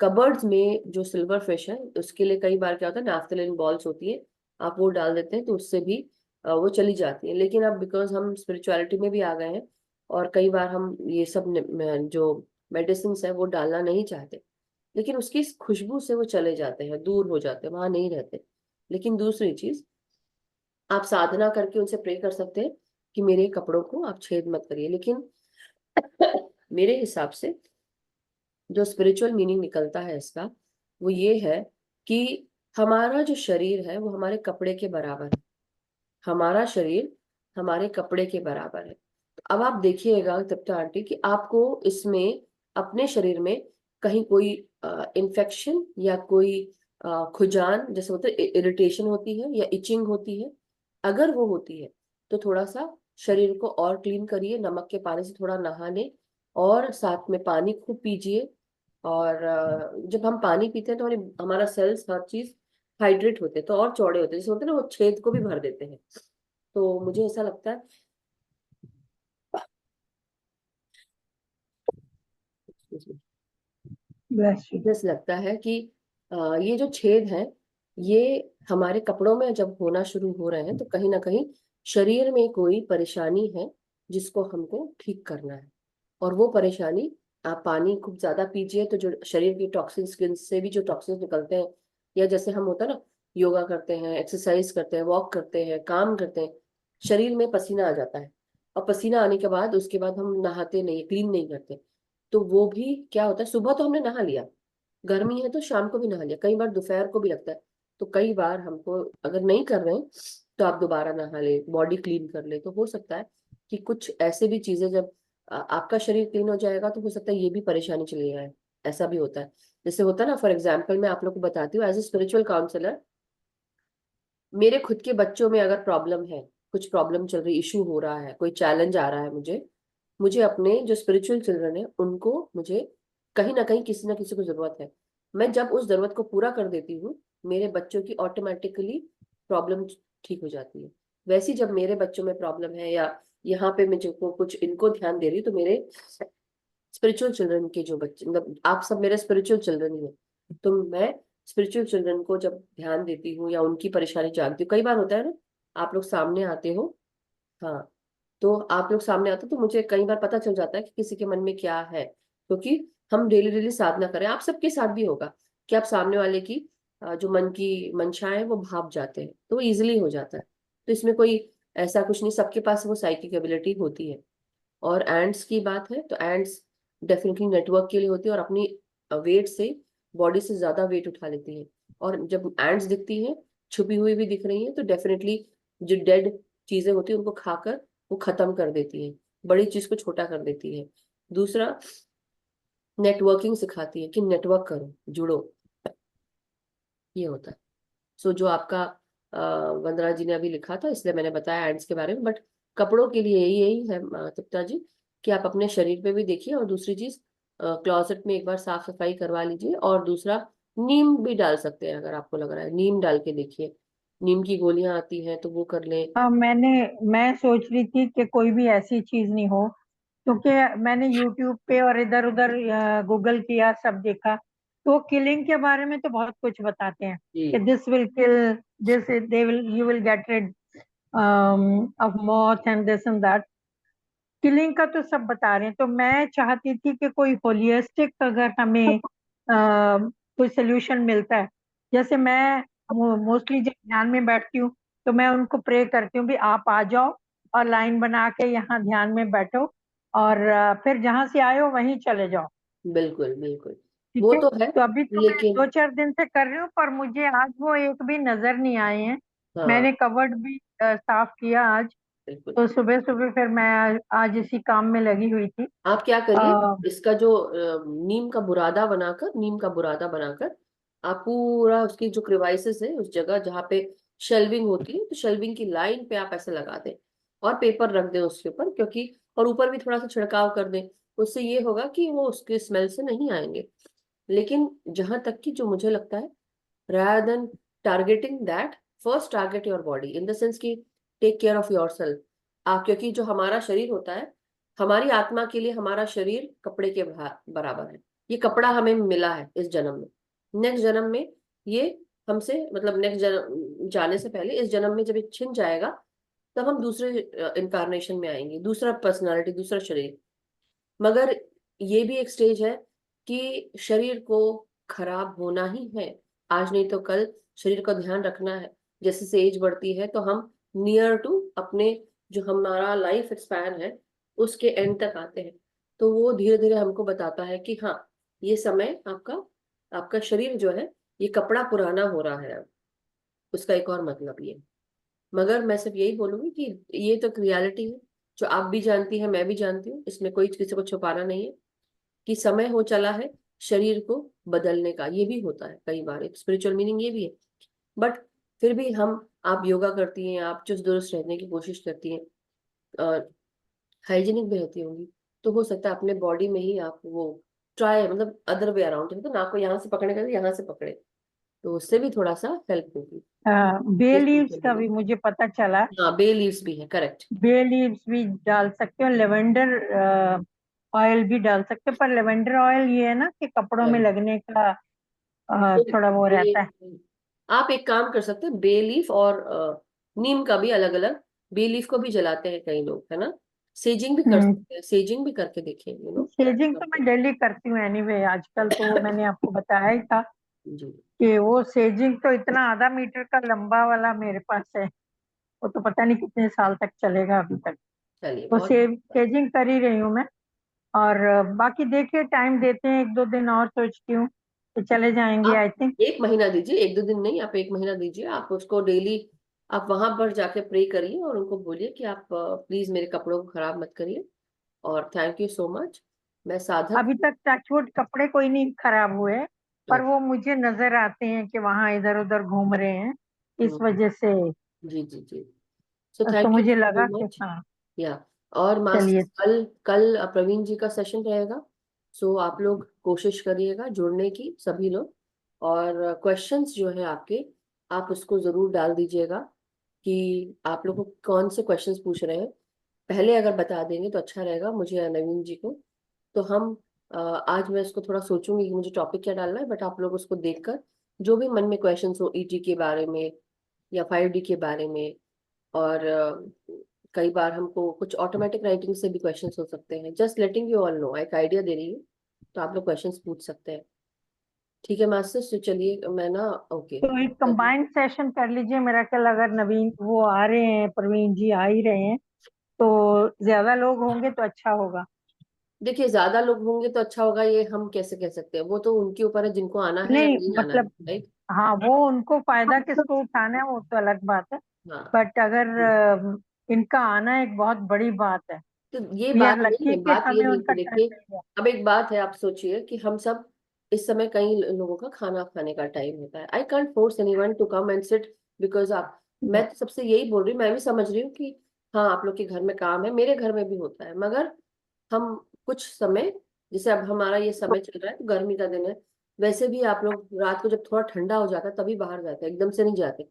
कबर्ड्स में जो सिल्वर फिश है उसके लिए कई बार क्या होता है, नाफ्थलीन बॉल्स होती है, आप वो डाल देते हैं तो उससे भी वो चली जाती है। लेकिन अब बिकॉज हम स्पिरिचुअलिटी में भी आ गए हैं और कई बार हम ये सब जो मेडिसिन है वो डालना नहीं चाहते, लेकिन उसकी खुशबू से वो चले जाते हैं, दूर हो जाते हैं, वहां नहीं रहते। लेकिन दूसरी चीज, आप साधना करके उनसे प्रे कर सकते हैं कि मेरे कपड़ों को आप छेद मत करिए। लेकिन मेरे हिसाब से जो स्पिरिचुअल मीनिंग निकलता है इसका, वो ये है कि हमारा जो शरीर है वो हमारे कपड़े के बराबर है। हमारा शरीर हमारे कपड़े के बराबर है। तो अब आप देखिएगा तृप्ता आंटी कि आपको इसमें अपने शरीर में कहीं कोई इन्फेक्शन या कोई खुजान जैसे होता है, इरिटेशन होती है या इचिंग होती है, अगर वो होती है तो थोड़ा सा शरीर को और क्लीन करिए, नमक के पानी से थोड़ा नहा लें और साथ में पानी खूब पीजिए। और जब हम पानी पीते हैं तो हमारा सेल्स हर चीज हाइड्रेट होते हैं तो और चौड़े होते हैं, जैसे होते हैं ना वो छेद को भी भर देते हैं। तो मुझे ऐसा लगता है, ब्लेस यू। मुझे ऐसा लगता है कि ये जो छेद है ये हमारे कपड़ों में जब होना शुरू हो रहे हैं तो कहीं ना कहीं शरीर में कोई परेशानी है जिसको हमको ठीक करना है। और वो परेशानी, आप पानी खूब ज्यादा पीजिए तो जो शरीर की टॉक्सिन, स्किन से भी जो टॉक्सिन निकलते हैं, या जैसे हम होता है ना, योगा करते हैं, एक्सरसाइज करते हैं, वॉक करते हैं, काम करते हैं, शरीर में पसीना आ जाता है और पसीना आने के बाद उसके बाद हम नहाते नहीं, क्लीन नहीं करते, तो वो भी क्या होता है, सुबह तो हमने नहा लिया, गर्मी है तो शाम को भी नहा लिया, कई बार दोपहर को भी लगता है, तो कई बार हमको अगर नहीं कर रहे हैं तो आप दोबारा नहा ले, बॉडी क्लीन कर ले, तो हो सकता है कि कुछ ऐसे भी चीजें जब आपका शरीर क्लीन हो जाएगा तो हो सकता है ये भी परेशानी चली जाए। ऐसा भी होता है, जैसे होता है ना, फॉर एग्जाम्पल मैं आप लोग को बताती हूँ, एज ए स्पिरिचुअल काउंसलर, मेरे खुद के बच्चों में अगर प्रॉब्लम है, कुछ प्रॉब्लम चल रही, इशू हो रहा है, कोई चैलेंज आ रहा है, मुझे मुझे अपने जो स्पिरिचुअल चिल्ड्रन है उनको, मुझे कहीं ना किसी को जरूरत है। मैं जब उस जरूरत को पूरा कर देती हूँ, मेरे बच्चों की ऑटोमेटिकली प्रॉब्लम ठीक हो जाती है। वैसे ही जब मेरे बच्चों में प्रॉब्लम है या यहाँ पे मैं जो कुछ इनको ध्यान दे रही हूँ, तो मेरे स्पिरिचुअल चिल्ड्रन के जो बच्चे, मतलब आप सब मेरे स्पिरिचुअल चिल्ड्रन ही है, तो मैं स्पिरिचुअल चिल्ड्रन को जब ध्यान देती हूँ या उनकी परेशानी जानती हूँ, कई बार होता है ना, आप लोग सामने आते हो, हाँ, तो आप लोग सामने आते हो तो मुझे कई बार पता चल जाता है कि किसी के मन में क्या है, क्योंकि हम डेली डेली साधना करें, आप सबके साथ भी होगा कि आप सामने वाले की जो मन की मंशा है वो भाप जाते हैं, तो वो इजिली हो जाता है। तो इसमें कोई ऐसा कुछ नहीं, सबके पास वो साइकिक एबिलिटी होती है। और एंड्स की बात है तो एंड्स डेफिनेटली नेटवर्क के लिए होती है और अपनी वेट से, बॉडी से ज्यादा वेट उठा लेती है। और जब एंड्स दिखती हैं, छुपी हुई भी दिख रही हैं, तो डेफिनेटली जो डेड चीजें होती है उनको खाकर वो खत्म कर देती है, बड़ी चीज को छोटा कर देती है। दूसरा, नेटवर्किंग सिखाती है कि नेटवर्क करो, जुड़ो, ये होता है। सो जो आपका वंदना जी ने अभी लिखा था इसलिए मैंने बताया एड्स के बारे में, बट कपड़ों के लिए यही यही है तृप्ता जी, कि आप अपने शरीर पे भी देखिए, और दूसरी चीज क्लोजेट में एक बार साफ सफाई करवा लीजिए, और दूसरा नीम भी डाल सकते हैं, अगर आपको लग रहा है नीम डाल के देखिए, नीम की गोलियां आती हैं तो वो कर लें। हाँ, मैं सोच रही थी कि कोई भी ऐसी चीज नहीं हो, क्योंकि मैंने यूट्यूब पे और इधर उधर गूगल किया, सब देखा, तो किलिंग के बारे में तो बहुत कुछ बताते हैं कि जी this will kill, you will get rid of moth and this and that. Killing का तो सब बता रहे हैं, तो मैं चाहती थी कि कोई होलिस्टिक अगर हमें कोई सोल्यूशन मिलता है। जैसे मैं मोस्टली जब ध्यान में बैठती हूँ तो मैं उनको प्रे करती हूँ भी आप आ जाओ और लाइन बना के यहाँ ध्यान में बैठो और फिर जहाँ से आए हो वहीं चले जाओ। बिल्कुल बिल्कुल, ठीक वो है, तो है। तो अभी तो मैं लेकिन 2-4 दिन से कर रही हूँ, पर मुझे आज वो एक भी नजर नहीं आए हैं। हाँ, मैंने कवर्ड भी साफ किया आज, बिल्कुल। तो सुबह सुबह फिर मैं आज इसी काम में लगी हुई थी। आप क्या करिए, अ, इसका जो नीम का बुरादा बनाकर आप पूरा उसकी जो क्रिवाइसिस है उस जगह जहाँ पे शेल्विंग होती है, तो शेल्विंग की लाइन पे आप ऐसे लगा दें और पेपर रख दें उसके ऊपर, क्योंकि और ऊपर भी थोड़ा सा छिड़काव कर दें। उससे ये होगा कि वो उसके स्मेल से नहीं आएंगे। लेकिन जहां तक कि जो मुझे लगता है, rather than targeting that, first target your body in the sense कि take care of yourself। क्योंकि जो हमारा शरीर होता है, हमारी आत्मा के लिए हमारा शरीर कपड़े के बराबर है। ये कपड़ा हमें मिला है इस जन्म में। नेक्स्ट जन्म में ये हमसे, मतलब नेक्स्ट जन्म जाने से पहले इस जन्म में जब ये छिन जाएगा, तब हम दूसरे इनकारनेशन में आएंगे, दूसरा पर्सनालिटी, दूसरा शरीर। मगर ये भी एक स्टेज है कि शरीर को खराब होना ही है, आज नहीं तो कल शरीर का ध्यान रखना है। जैसे से एज बढ़ती है तो हम नियर टू अपने जो हमारा लाइफ स्पैन है उसके एंड तक आते हैं। तो वो धीरे धीरे हमको बताता है कि हाँ, ये समय आपका आपका शरीर जो है ये कपड़ा पुराना हो रहा है अब। उसका एक और मतलब ये। मगर मैं सिर्फ यही बोलूंगी कि ये तो रियलिटी है जो आप भी जानती हैं, मैं भी जानती हूँ, इसमें कोई किसी को छुपाना नहीं है कि समय हो चला है शरीर को बदलने का। ये भी होता है कई बार, एक स्पिरिचुअल मीनिंग ये भी है। बट फिर भी आप योगा करती हैं, आप चुस्त दुरुस्त रहने की कोशिश करती हैं और हाइजीनिक भी रहती होंगी, तो हो सकता है अपने बॉडी में ही आप वो ट्राई, मतलब अदर वे अराउंड, तो नाक को यहाँ से पकड़ने का यहाँ से पकड़े, तो उससे भी थोड़ा सा हेल्प होगी। बे ये लीव्स spiritual का भी meaning। मुझे पता चला। हाँ, बे लीव्स भी है, करेक्ट। बे लीव्स भी डाल सकते हो, लेवेंडर ऑयल भी डाल सकते हो, पर लेवेंडर ऑयल ये है ना कि कपड़ों में लगने का थोड़ा वो रहता है। आप एक काम कर सकते हैं, बे लीफ और नीम का भी अलग अलग, बे लीफ को भी जलाते हैं कई लोग, है ना। सेजिंग भी कर सकते हैं, सेजिंग भी करके देखें, सेजिंग तो मैं डेली करती हूँ एनीवे। आजकल तो मैंने आपको बताया ही था जी। कि वो सेजिंग तो इतना आधा मीटर का लंबा वाला मेरे पास है, वो तो पता नहीं कितने साल तक चलेगा अभी तक। चलिए, तो बहुत सेजिंग कर ही रही हूँ मैं। और बाकी देखिए, टाइम देते हैं 1-2 दिन और, सोचती हूँ कि चले जाएंगे आई आप थिंक। 1 महीना दीजिए, 1-2 दिन नहीं, आप 1 महीना दीजिए। आप उसको डेली आप वहां पर जाके प्रे करिए और उनको बोलिए कि आप प्लीज मेरे कपड़ों को खराब मत करिए और थैंक यू सो मच। मैं साधक अभी तक टचवुड कपड़े कोई नहीं खराब हुए, पर हूँ। वो मुझे नजर आते हैं कि वहां इधर उधर घूम रहे हैं, इस हम्म, वजह से। जी जी जी। सो तो थैंक यू मुझे सो लगा कि मच। हाँ, या और चलिए। मास्टर्स, कल कल प्रवीण जी का सेशन रहेगा। सो आप लोग कोशिश करिएगा जुड़ने की, सभी लोग। और क्वेश्चंस जो है आपके, आप उसको जरूर डाल दीजिएगा कि आप लोग को कौन से क्वेश्चंस पूछ रहे हैं। पहले अगर बता देंगे तो अच्छा रहेगा मुझे या नवीन जी को। तो हम आज मैं इसको थोड़ा सोचूंगी कि मुझे टॉपिक क्या डालना है, बट आप लोग उसको देखकर जो भी मन में क्वेश्चंस हो ईटी के बारे में या 5D के बारे में, और कई बार हमको कुछ ऑटोमेटिक राइटिंग से भी क्वेश्चंस हो सकते हैं। Just letting you all know, एक आइडिया दे रही हूँ, तो आप लोग क्वेश्चंस पूछ सकते हैं। ठीक है मास्टर्स, तो चलिए मैं ना, ओके। तो एक कंबाइंड सेशन कर लीजिए। मेरा ख्याल अगर नवीन वो आ रहे हैं, प्रवीण जी आ ही रहे हैं, तो ज्यादा लोग होंगे तो अच्छा होगा। देखिए, ज्यादा लोग होंगे तो अच्छा होगा, ये हम कैसे कह सकते हैं, वो तो उनके ऊपर है, जिनको आना है या नहीं नहीं आना है, मतलब, राइट। हाँ वो उनको फायदा किसको उठाना है वो तो अलग बात है, हाँ, बट अगर इनका आना एक बहुत बड़ी बात है। तो ये वी आर बात नहीं लकी है, कि बात ये हमें नहीं उनका कि टाइम देखिए, मिल गया। अब एक बात है, आप सोचिए कि हम सब इस समय कई लोगों का खाना खाने का टाइम होता है। I can't force anyone to come and sit because आप, मैं तो सबसे यही बोल रही हूँ, मैं भी समझ रही हूँ कि हाँ आप लोग के घर में काम है, मेरे घर में भी होता है। मगर हम कुछ समय, जैसे अब हमारा ये समय चल रहा है तो गर्मी का दिन है, वैसे भी आप लोग रात को जब थोड़ा ठंडा हो जाता है तभी बाहर जाते हैं, एकदम से नहीं जाते।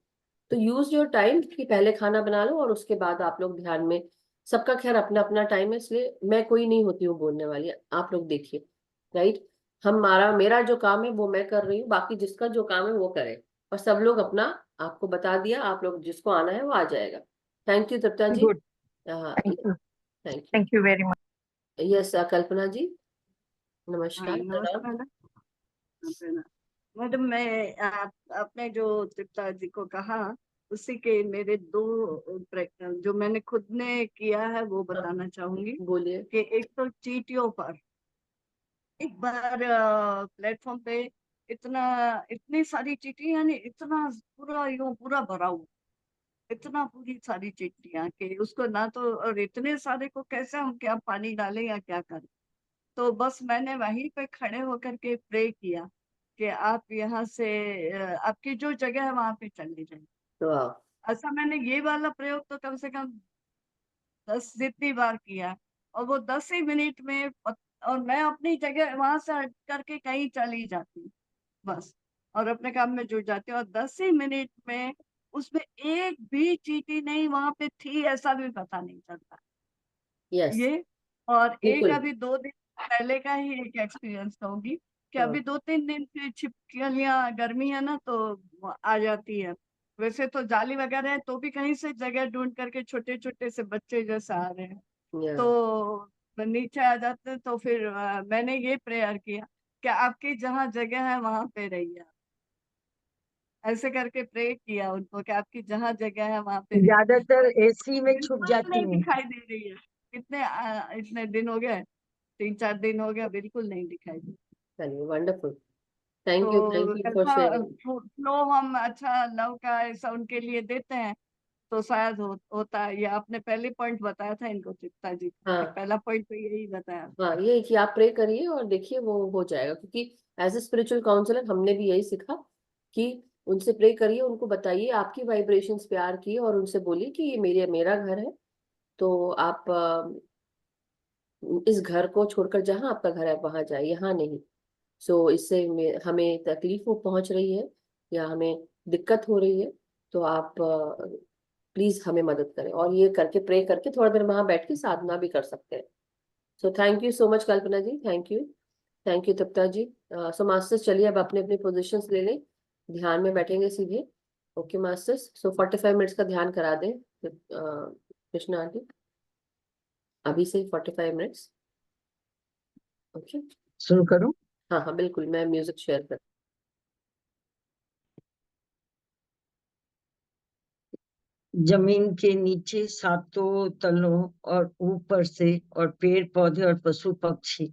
तो यूज योर टाइम कि पहले खाना बना लो और उसके बाद आप लोग ध्यान में, सबका खैर अपना अपना टाइम है, इसलिए मैं कोई नहीं होती हूँ बोलने वाली, आप लोग देखिए, राइट। हमारा मेरा जो काम है वो मैं कर रही हूँ, बाकी जिसका जो काम है वो करे। और सब लोग अपना आपको बता दिया, आप लोग जिसको आना है वो आ जाएगा। Thank you Tripta ji. Good, thank thank you very much. You. Yes Kalpana ji, नमस्कार, नमस्कार प्रणाम। मैडम। मैडम मैं आपने जो तृप्ता जी को कहा उसी के मेरे दो जो मैंने खुद ने किया है वो बताना चाहूंगी बोलिए। कि एक तो चीटियों पर एक बार प्लेटफॉर्म पे इतनी सारी चीटियां, यानी इतना पूरा भरा हुआ, इतना पूरी सारी चिट्ठियां कि उसको ना तो, और इतने सारे को कैसे हम क्या पानी डालें या क्या करें। तो बस मैंने वहीं पे खड़े होकर के प्रे किया कि आप यहाँ से आपकी जो जगह है वहां पे चले जाए। वाह, ऐसा मैंने ये वाला प्रयोग तो कम से कम 10 जितनी बार किया, और वो 10 ही मिनट में और मैं अपनी जगह वहां से हट करके कहीं चली जाती बस, और अपने काम में जुट जाती हूँ, और 10 ही मिनट में उसमें एक भी चींटी नहीं वहां पे थी ऐसा भी पता नहीं चलता। यस, ये और एक बिल्कुल। अभी 2 दिन पहले का ही एक एक्सपीरियंस कहूंगी कि हाँ, अभी 2-3 दिन से छिपकलियां, गर्मी है ना तो वो आ जाती है। वैसे तो जाली वगैरह है तो भी कहीं से जगह ढूंढ करके छोटे छोटे से बच्चे जैसे आ रहे हैं या, तो नीचे आ जाते हैं। तो फिर मैंने ये प्रेयर किया कि आपकी जहाँ जगह है वहां पे रहिए आप। ऐसे करके प्रे किया उनको कि आपकी जहाँ जगह है वहां पे रहिए। ज्यादातर एसी में छुप बिल्कुल जाती नहीं हैं। दिखाई दे रही है। इतने दिन हो गए, 3-4 दिन हो गया, बिल्कुल नहीं दिखाई दी। चलिए, वंडरफुल। तो थैंक यू फॉर ऐसा शेयरिंग। फ्लो हम अच्छा लव का ऐसा उनके लिए देते हैं तो शायद होता है। ये आपने पहले पॉइंट बताया था इनको चित्ता जी को, कि हाँ पहला पॉइंट तो यही बताया। हाँ, ये कि आप प्रे करिए और देखिए वो हो जाएगा, क्योंकि एज ए स्पिरिचुअल काउंसलर हमने भी यही सीखा कि उनसे प्रे करिए, उनको बताइए आपकी वाइब्रेशंस प्यार की, और उनसे बोलिए कि ये मेरा घर है, तो आप इस घर को छोड़कर जहां आपका घर है वहां जाए, यहाँ नहीं। सो इससे हमें तकलीफ वो पहुंच रही है या हमें दिक्कत हो रही है, तो आप प्लीज हमें मदद करें, और ये करके प्रे करके थोड़ा देर वहां बैठ के साधना भी कर सकते हैं। So thank you so much Kalpana ji, thank you Tripta ji. So masters चलिए अब अपने अपने पोजीशंस ले लें, ध्यान में बैठेंगे सीधे। ओके मास्टर्स, सो 45 मिनट्स का ध्यान करा दें कृष्णा आंटी, अभी से 45 मिनट्स। ओके, शुरू करूं? हाँ हाँ बिल्कुल, मैं म्यूजिक शेयर कर। जमीन के नीचे सातों तलों और ऊपर से, और पेड़ पौधे और पशु पक्षी,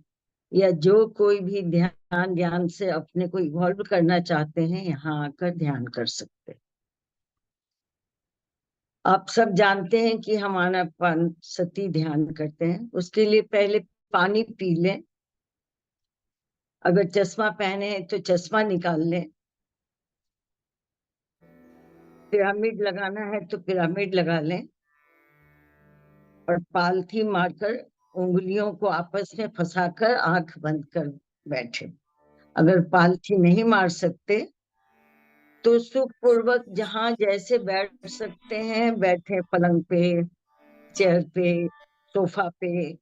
या जो कोई भी ध्यान ज्ञान से अपने को इवॉल्व करना चाहते हैं यहाँ आकर ध्यान कर सकते हैं। आप सब जानते हैं कि हम आनापानसती ध्यान करते हैं। उसके लिए पहले पानी पी लें। अगर चश्मा पहने हैं तो चश्मा निकाल लें। पिरामिड लगाना है तो पिरामिड लगा लें, और पालथी मारकर उंगलियों को आपस में फंसाकर आंख बंद कर बैठे। अगर पालथी नहीं मार सकते तो सुखपूर्वक जहां जैसे बैठ सकते हैं बैठे, पलंग पे, चेयर पे, सोफा पे।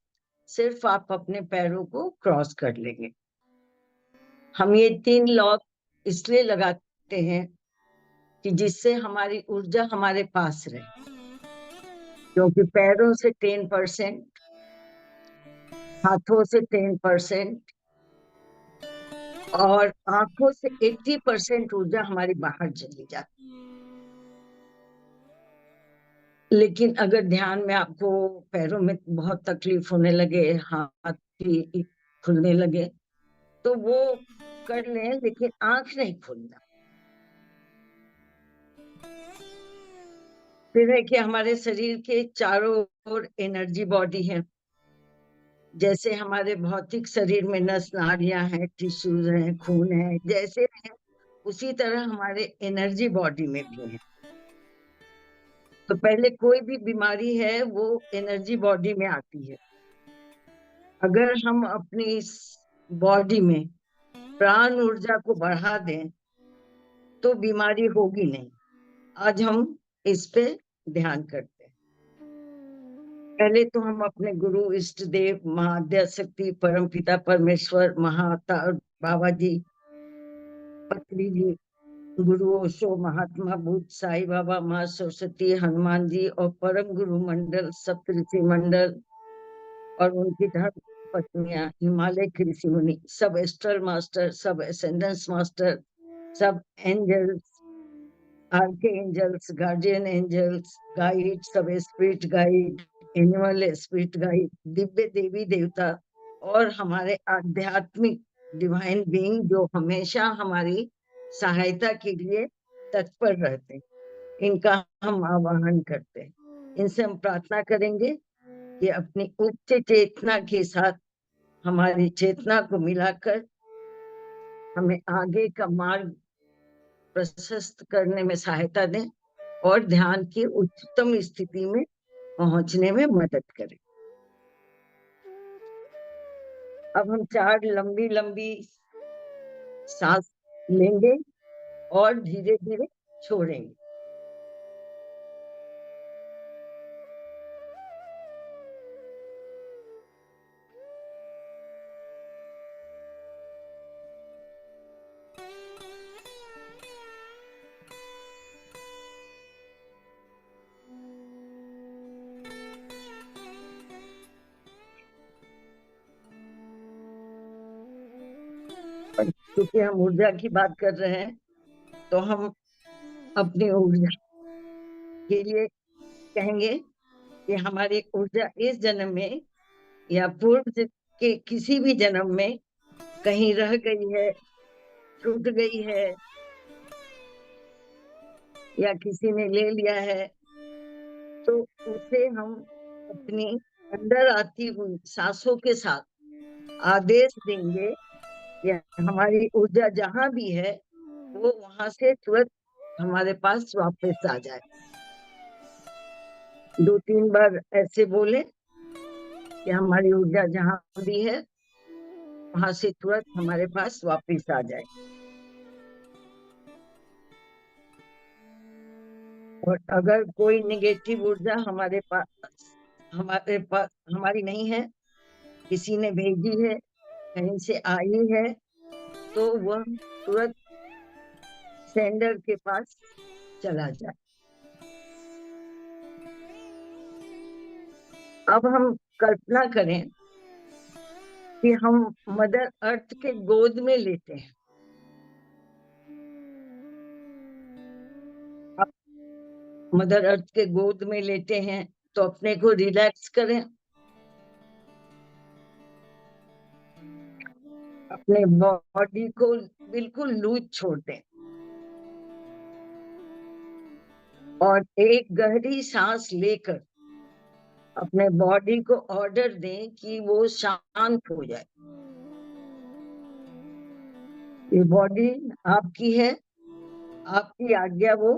सिर्फ आप अपने पैरों को क्रॉस कर लेंगे। हम ये 3 लॉक इसलिए लगाते हैं कि जिससे हमारी ऊर्जा हमारे पास रहे, क्योंकि पैरों से 10%, हाथों से 10% और आंखों से 80% ऊर्जा हमारी बाहर चली जाती। लेकिन अगर ध्यान में आपको पैरों में बहुत तकलीफ होने लगे, हाथ भी खुलने लगे, तो वो कर लें, लेकिन आंख नहीं खोलना। फिर है कि हमारे शरीर के चारों ओर एनर्जी बॉडी है। जैसे हमारे भौतिक शरीर में नस नाड़ियां हैं, टिश्यूज हैं, खून है, जैसे हैं उसी तरह हमारे एनर्जी बॉडी में भी है। तो पहले कोई भी बीमारी है वो एनर्जी बॉडी में आती है। अगर हम अपनी बॉडी में प्राण ऊर्जा को बढ़ा दें तो बीमारी होगी नहीं। आज हम इस पे ध्यान करते हैं। पहले तो हम अपने गुरु, इष्ट देव, महाद्या शक्ति, परम पिता परमेश्वर, महाता, बाबा जी, पत्री जी, गुरु ओशो, महात्मा बुद्ध, साई बाबा, माँ सरस्वती, हनुमान जी और परम गुरु मंडल, सप्त ऋषि मंडल और उनकी धर्म पत्नियां, हिमालय के ऋषि मुनि, सब एस्ट्रल मास्टर, सब एसेंडेंस मास्टर, सब angels, arch angels, guardian angels, guide, सब spirit guide, animal spirit guide, दिव्य देवी देवता और हमारे आध्यात्मिक डिवाइन बीइंग जो हमेशा हमारी सहायता के लिए तत्पर रहते हैं, इनका हम आवाहन करते हैं। इनसे हम प्रार्थना करेंगे कि अपनी उच्च चेतना के साथ हमारी चेतना को मिलाकर हमें आगे का मार्ग प्रशस्त करने में सहायता दें और ध्यान की उच्चतम स्थिति में पहुंचने में मदद करें। अब हम 4 लंबी लंबी सांस लेंगे और धीरे धीरे छोड़ेंगे। क्योंकि हम ऊर्जा की बात कर रहे हैं तो हम अपनी ऊर्जा के लिए कहेंगे कि हमारी ऊर्जा इस जन्म में या पूर्व के किसी भी जन्म में कहीं रह गई है, छूट गई है या किसी ने ले लिया है, तो उसे हम अपनी अंदर आती हुई सांसों के साथ आदेश देंगे कि हमारी ऊर्जा जहां भी है वो वहां से तुरंत हमारे पास वापस आ जाए। 2-3 बार ऐसे बोले कि हमारी ऊर्जा जहां भी है वहां से तुरंत हमारे पास वापस आ जाए। और अगर कोई नेगेटिव ऊर्जा हमारे पास हमारी नहीं है, किसी ने भेजी है, कहीं से आई है, तो वह तुरंत सेंडर के पास चला जाए। अब हम कल्पना करें कि हम मदर अर्थ के गोद में लेते हैं। अब मदर अर्थ के गोद में लेते हैं तो अपने को रिलैक्स करें, अपने बॉडी को बिल्कुल लूज छोड़ दें और एक गहरी सांस लेकर अपने बॉडी को ऑर्डर दें कि वो शांत हो जाए। ये बॉडी आपकी है, आपकी आज्ञा वो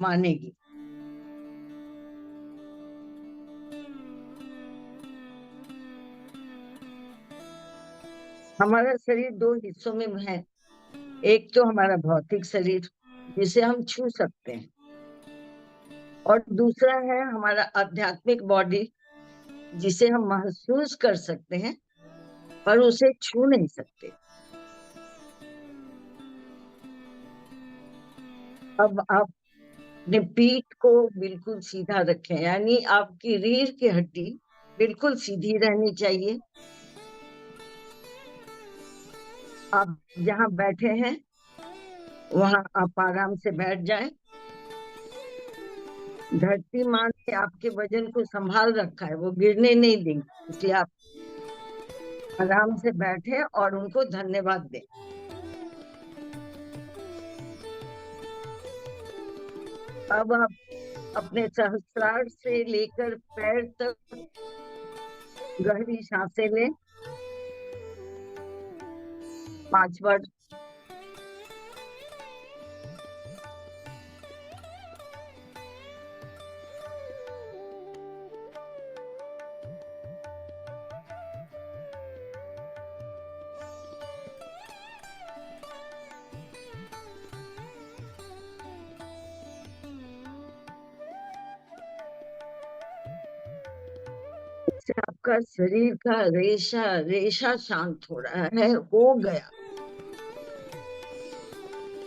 मानेगी। हमारा शरीर 2 हिस्सों में है। एक तो हमारा भौतिक शरीर जिसे हम छू सकते हैं और दूसरा है हमारा आध्यात्मिक बॉडी जिसे हम महसूस कर सकते हैं पर उसे छू नहीं सकते। अब आप अपने पीठ को बिल्कुल सीधा रखें, यानी आपकी रीढ़ की हड्डी बिल्कुल सीधी रहनी चाहिए। आप जहाँ बैठे हैं वहां आप आराम से बैठ जाएं। धरती माँ ने आपके वजन को संभाल रखा है, वो गिरने नहीं देंगे, इसलिए आप आराम से बैठे और उनको धन्यवाद दें। अब आप अपने सहस्रार से लेकर पैर तक गहरी सांसें लें 5 बार। इससे आपका शरीर का रेशा शांत हो रहा है, हो गया।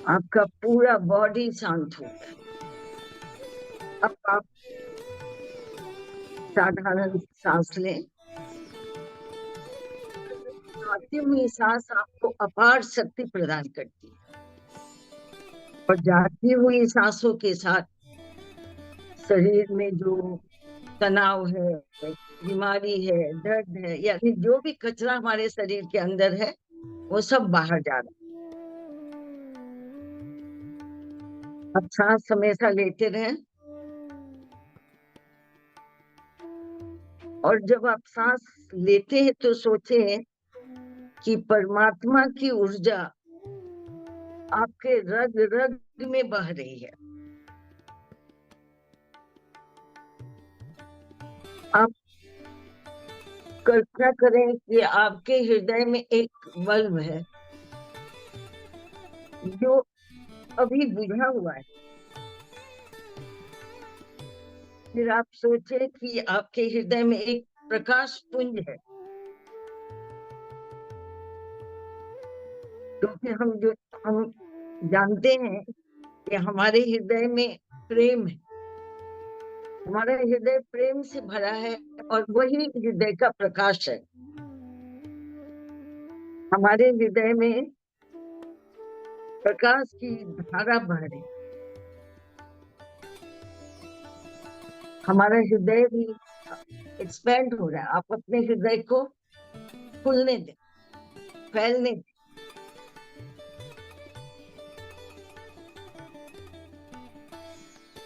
आपका पूरा बॉडी शांत हो गया। अब आप साधारण सांस लें। आती हुई सांस आपको अपार शक्ति प्रदान करती है और जाती हुई सांसों के साथ शरीर में जो तनाव है, बीमारी है, दर्द है, यानी जो भी कचरा हमारे शरीर के अंदर है वो सब बाहर जा रहा है। अब सांस हमेशा लेते रहें और जब आप सांस लेते हैं तो सोचें कि परमात्मा की ऊर्जा आपके रग रग में बह रही है। आप कल्पना करें कि आपके हृदय में एक बल्ब है जो अभी बुझा हुआ है। फिर आप सोचें कि आपके हृदय में एक प्रकाश पुंज है, क्योंकि हम जानते हैं कि हमारे हृदय में प्रेम है। हमारा हृदय प्रेम से भरा है और वही हृदय का प्रकाश है। हमारे हृदय में प्रकाश की धारा बह रही। हमारा हृदय भी एक्सपेंड हो रहा है। आप अपने हृदय को खुलने दें, फैलने दें।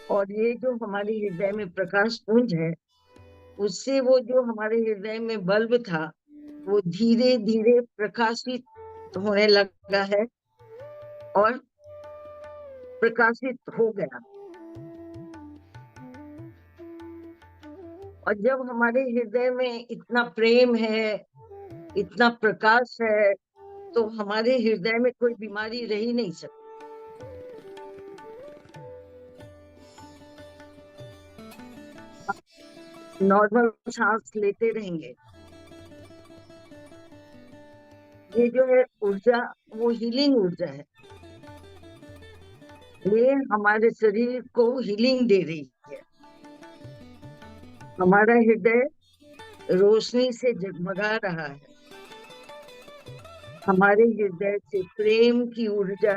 और ये जो हमारे हृदय में प्रकाश पुंज है, उससे वो जो हमारे हृदय में बल्ब था वो धीरे धीरे प्रकाशित होने लगा है और प्रकाशित हो गया। और जब हमारे हृदय में इतना प्रेम है, इतना प्रकाश है, तो हमारे हृदय में कोई बीमारी रह ही नहीं सकती। नॉर्मल सांस लेते रहेंगे। ये जो है ऊर्जा, वो हीलिंग ऊर्जा है। ये हमारे शरीर को हीलिंग दे रही है। हमारा हृदय रोशनी से जगमगा रहा है। हमारे हृदय से प्रेम की ऊर्जा,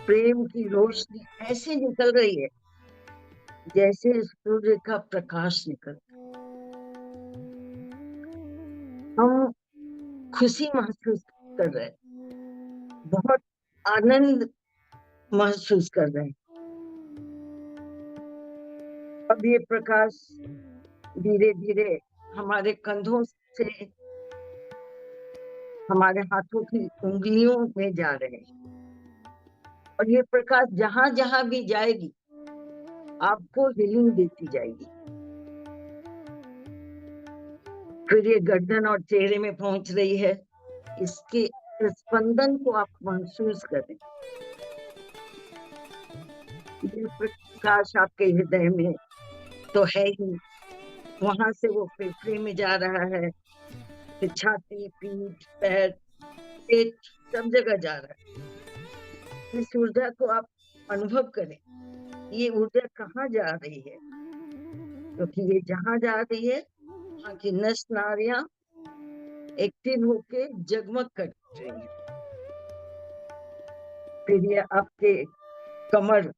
प्रेम की रोशनी ऐसे निकल रही है जैसे सूर्य का प्रकाश निकल। हम खुशी महसूस कर रहे हैं, बहुत आनंद महसूस कर रहे हैं। अब ये प्रकाश धीरे धीरे हमारे कंधों से हमारे हाथों की उंगलियों में जा रहे हैं और ये प्रकाश जहां जहां भी जाएगी आपको हीलिंग देती जाएगी। फिर ये गर्दन और चेहरे में पहुंच रही है। इसके स्पंदन को आप महसूस करें। ये प्रकाश आपके हृदय में तो है ही, वहां से वो फेफड़े में जा रहा है, फिर छाती, पीठ, पैर, पेट, सब जगह जा रहा है। इस ऊर्जा को आप अनुभव करें। ये ऊर्जा कहाँ जा रही है? क्योंकि ये जहां जा रही है वहां की नस नाड़ियां एक्टिव होके जगमग कर रही है। फिर ये आपके कमर,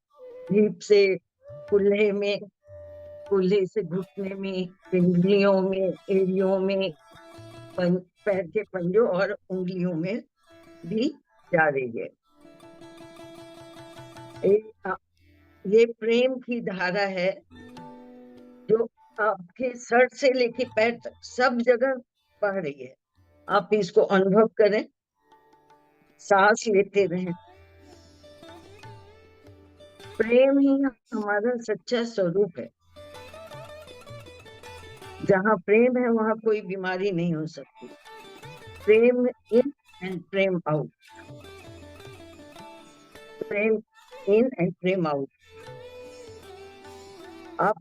हिप से कुल्हे में, कुल्हे से घुटने में, पिंडलियों में, एड़ियों में, पैर के पंजों और उंगलियों में भी जा रही है। ये प्रेम की धारा है जो आपके सर से लेके पैर तक सब जगह बह रही है। आप इसको अनुभव करें, सांस लेते रहें। प्रेम ही हमारा सच्चा स्वरूप है। जहाँ प्रेम है वहां कोई बीमारी नहीं हो सकती। Prem in and prem out, prem in and prem out. आप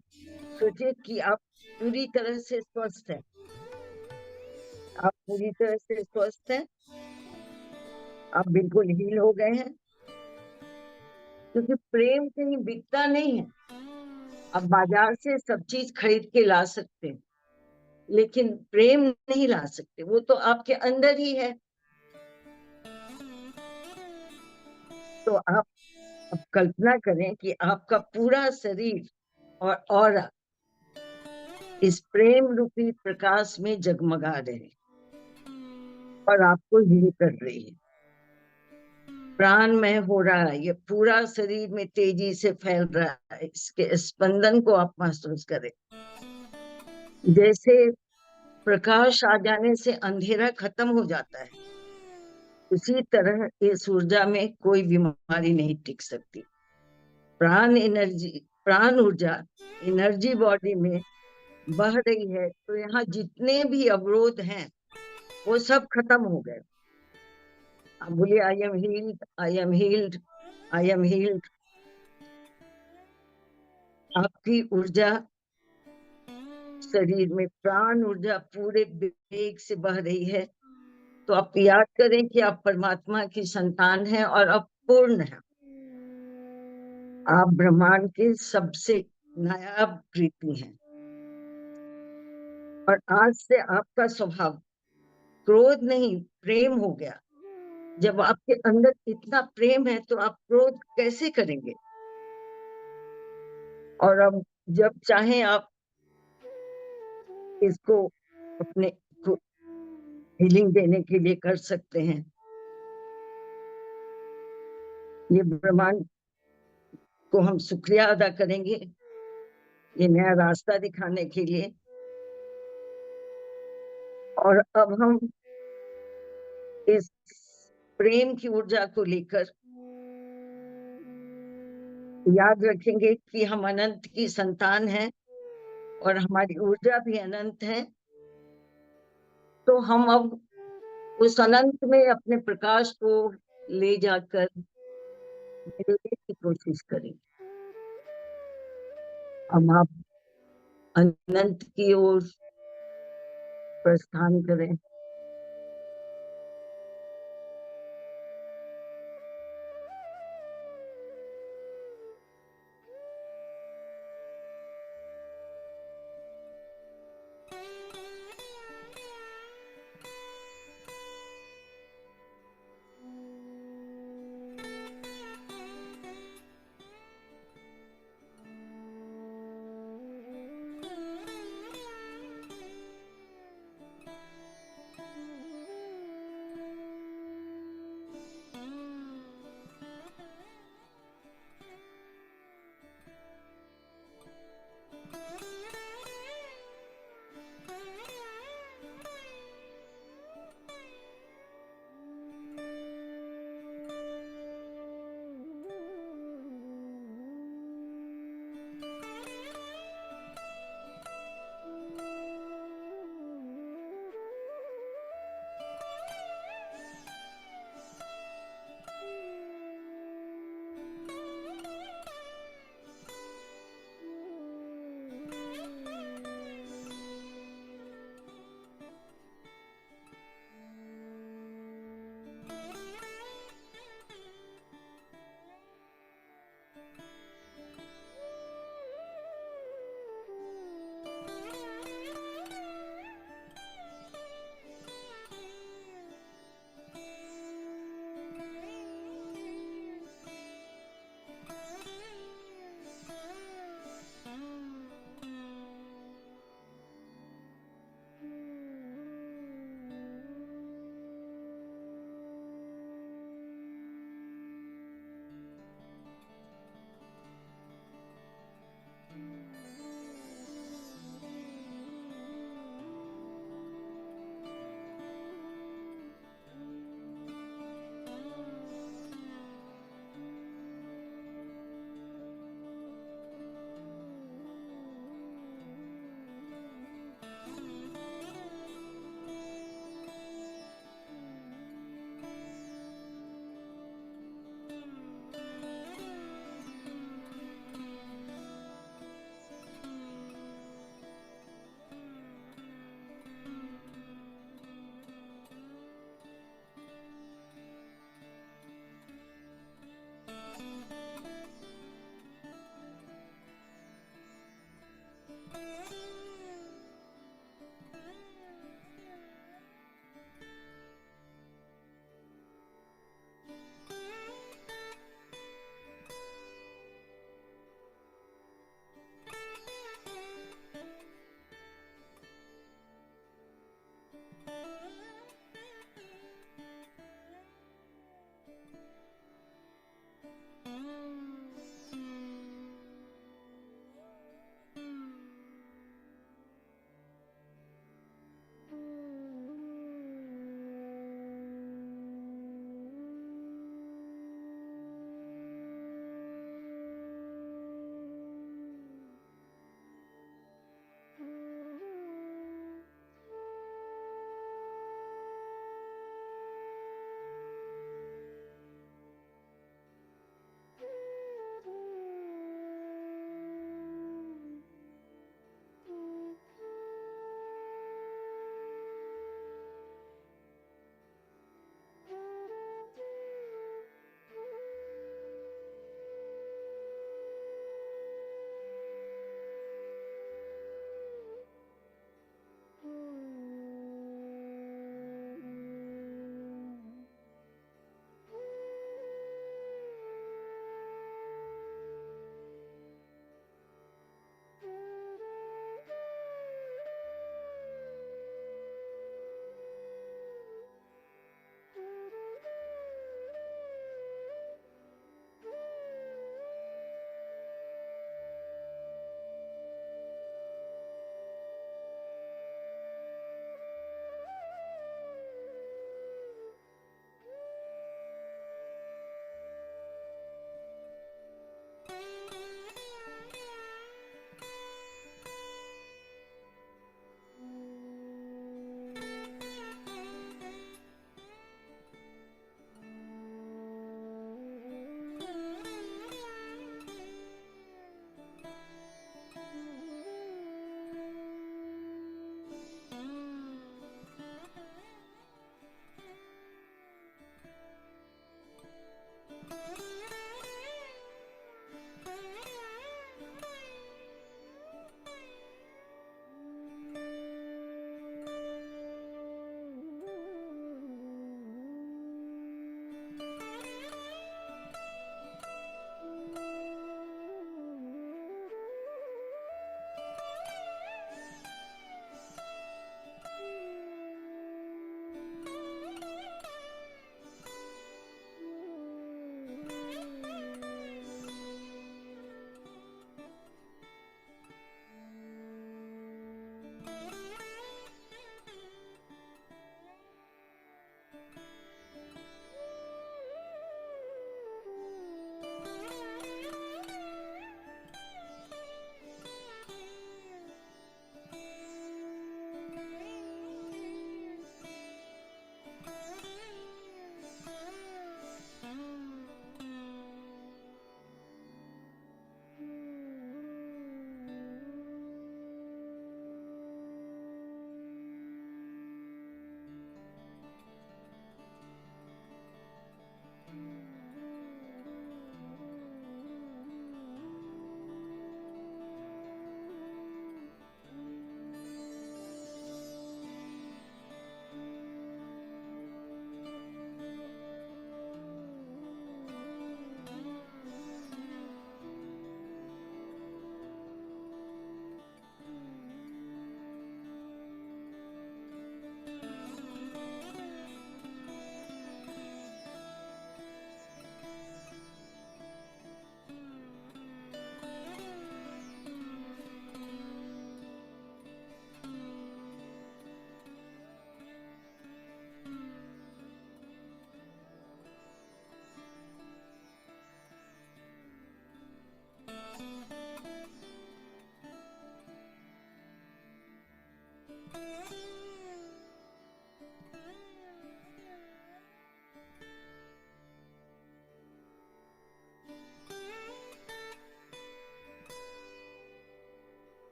सोचिए कि आप पूरी तरह से स्वस्थ हैं। आप पूरी तरह से स्वस्थ हैं आप बिल्कुल हील हो गए हैं, क्योंकि प्रेम कहीं बिकता नहीं है। आप बाजार से सब चीज खरीद के ला सकते हैं, लेकिन प्रेम नहीं ला सकते, वो तो आपके अंदर ही है। तो आप अब कल्पना करें कि आपका पूरा शरीर और ऑरा इस प्रेम रूपी प्रकाश में जगमगा रहे हैं और आपको हील कर रही है। प्राणमय हो रहा है, ये पूरा शरीर में तेजी से फैल रहा है। इसके स्पंदन को आप महसूस करें। जैसे प्रकाश आ जाने से अंधेरा खत्म हो जाता है, उसी तरह इस ऊर्जा में कोई बीमारी नहीं टिक सकती। प्राण ऊर्जा एनर्जी बॉडी में बह रही है, तो यहाँ जितने भी अवरोध हैं वो सब खत्म हो गए। आप बोलिए I am heeled, I am heeled, I am heeled. आपकी ऊर्जा शरीर में, प्राण ऊर्जा पूरे वेग से बह रही है। तो आप याद करें कि आप परमात्मा की संतान हैं और आप पूर्ण हैं। आप ब्रह्मांड के सबसे नायाब कृति हैं। और आज से आपका स्वभाव क्रोध नहीं, प्रेम हो गया। जब आपके अंदर इतना प्रेम है तो आप क्रोध कैसे करेंगे? और अब जब चाहें आप इसको अपने को हीलिंग देने के लिए कर सकते हैं। ये ब्रह्मांड को हम शुक्रिया अदा करेंगे ये नया रास्ता दिखाने के लिए। और अब हम इस प्रेम की ऊर्जा को लेकर याद रखेंगे कि हम अनंत की संतान हैं और हमारी ऊर्जा भी अनंत है। तो हम अब उस अनंत में अपने प्रकाश को ले जाकर मिलने की कोशिश करें। हम आप अनंत की ओर प्रस्थान करें।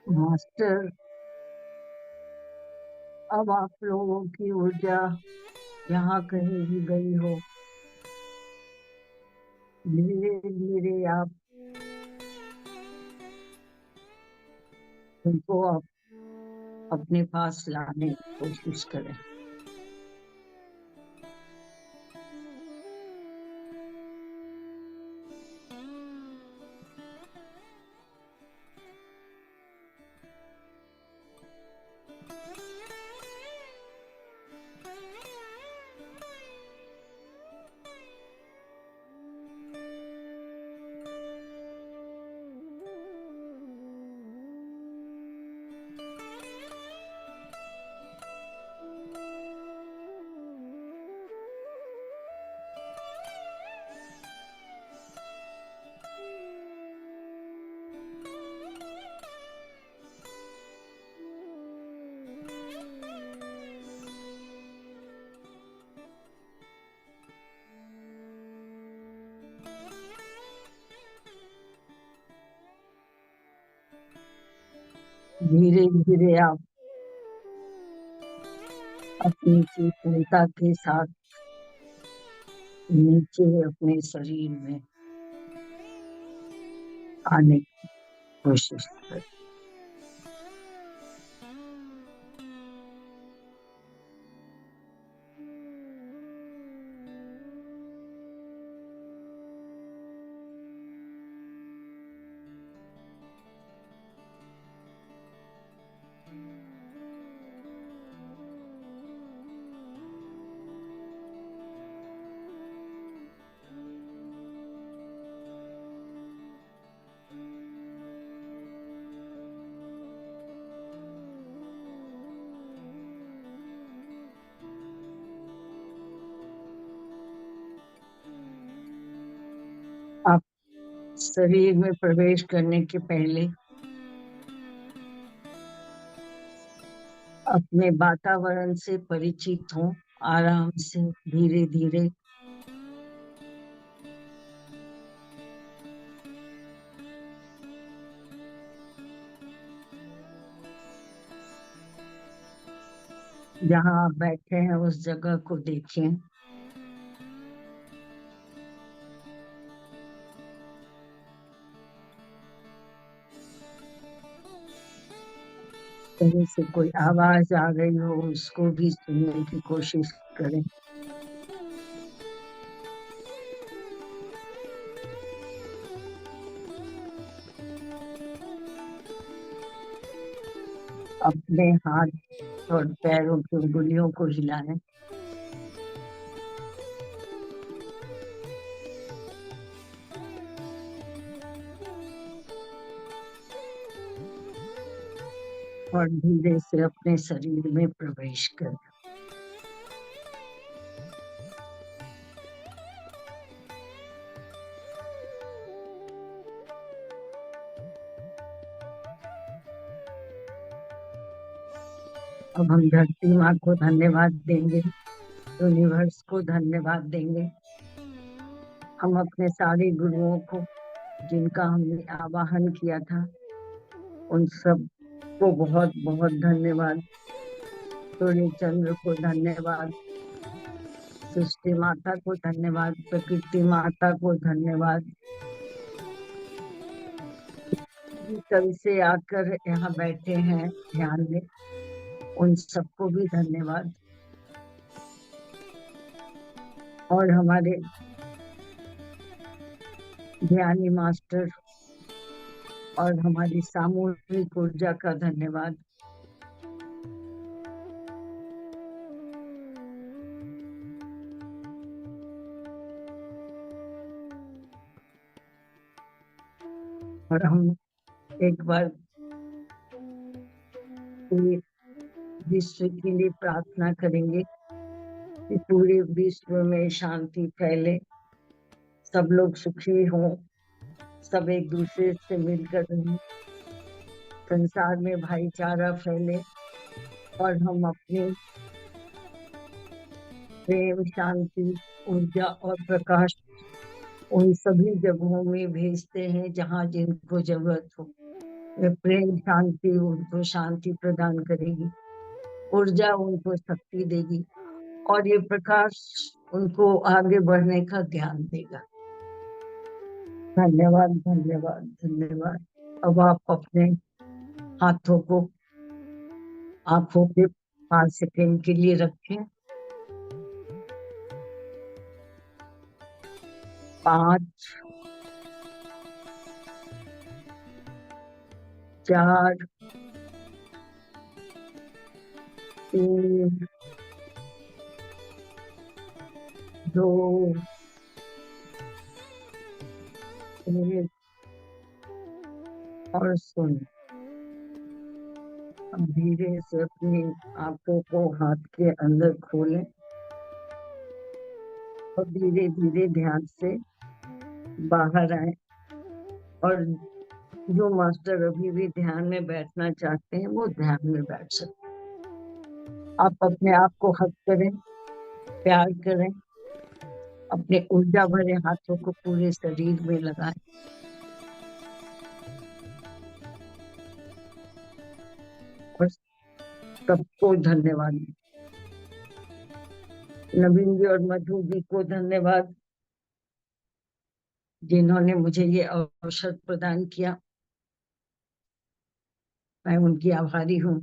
मास्टर, अब आप लोगों की ऊर्जा यहाँ कहीं भी गई हो, धीरे धीरे आप उनको अपने पास लाने की कोशिश करें। धीरे धीरे आप अपनी चेतनता के साथ नीचे अपने शरीर में आने की कोशिश करें। आप शरीर में प्रवेश करने के पहले अपने वातावरण से परिचित हो, आराम से धीरे धीरे जहाँ आप बैठे हैं उस जगह को देखें। कहीं से कोई आवाज आ रही हो उसको भी सुनने की कोशिश करें। अपने हाथ और पैरों की उंगलियों को हिलाएं। और धीरे से अपने शरीर में प्रवेश करें। अब हम धरती माँ को धन्यवाद देंगे, यूनिवर्स को धन्यवाद देंगे। हम अपने सारे गुरुओं को जिनका हमने आवाहन किया था उन सब को बहुत बहुत धन्यवाद। सूर्य चंद्र को धन्यवाद, सृष्टि माता को धन्यवाद, प्रकृति माता को धन्यवाद। कल से आकर यहाँ बैठे हैं ध्यान में, उन सबको भी धन्यवाद। और हमारे ध्यानी मास्टर और हमारी सामूहिक ऊर्जा का धन्यवाद। और हम एक बार विश्व के लिए प्रार्थना करेंगे कि पूरे विश्व में शांति फैले, सब लोग सुखी हों, सब एक दूसरे से मिलकर रहें, संसार में भाईचारा फैले और हम अपने प्रेम, शांति, ऊर्जा और प्रकाश उन सभी जगहों में भेजते हैं जहाँ जिनको जरूरत हो। ये प्रेम शांति उनको शांति प्रदान करेगी, ऊर्जा उनको शक्ति देगी और ये प्रकाश उनको आगे बढ़ने का ज्ञान देगा। धन्यवाद धन्यवाद धन्यवाद। अब आप अपने हाथों को आंखों पे 5 सेकंड के लिए रखें। 5 4 3 2 1 और सुन। अब धीरे से अपनी आंखों को हाथ के अंदर खोलें और धीरे धीरे ध्यान से बाहर आए। और जो मास्टर अभी भी ध्यान में बैठना चाहते हैं वो ध्यान में बैठ सकते हैं। आप अपने आप को हग करें, प्यार करें, अपने ऊर्जा भरे हाथों को पूरे शरीर में लगाएं और सबको धन्यवाद। नवीन जी और मधु जी को धन्यवाद जिन्होंने मुझे ये अवसर प्रदान किया। मैं उनकी आभारी हूँ।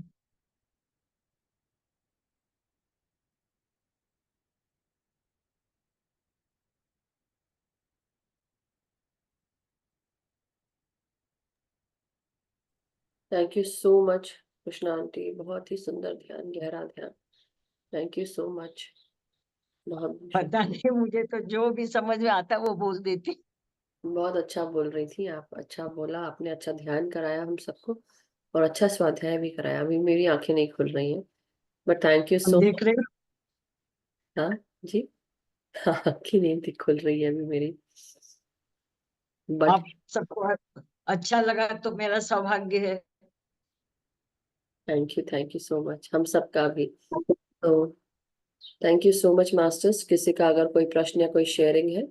Thank you so much Krishna aunty, बहुत ही सुंदर ध्यान, गहरा ध्यान। Thank you so much. बहुत पता नहीं, मुझे तो जो भी समझ में आता वो बोल देती। बहुत अच्छा बोल रही थी आप, अच्छा बोला आपने, अच्छा ध्यान कराया हम सबको और अच्छा स्वाध्याय भी कराया। अभी मेरी आंखें नहीं खुल रही हैं, बट थैंक यू हम सो देख रहे हैं। हाँ जी, आंखें नहीं खुल रही है अभी मेरी, बट आप सबको अच्छा लगा तो मेरा सौभाग्य है। थैंक यू सो मच, हम सबका भी। तो thank you so much masters. किसी का अगर कोई प्रश्न या कोई शेयरिंग है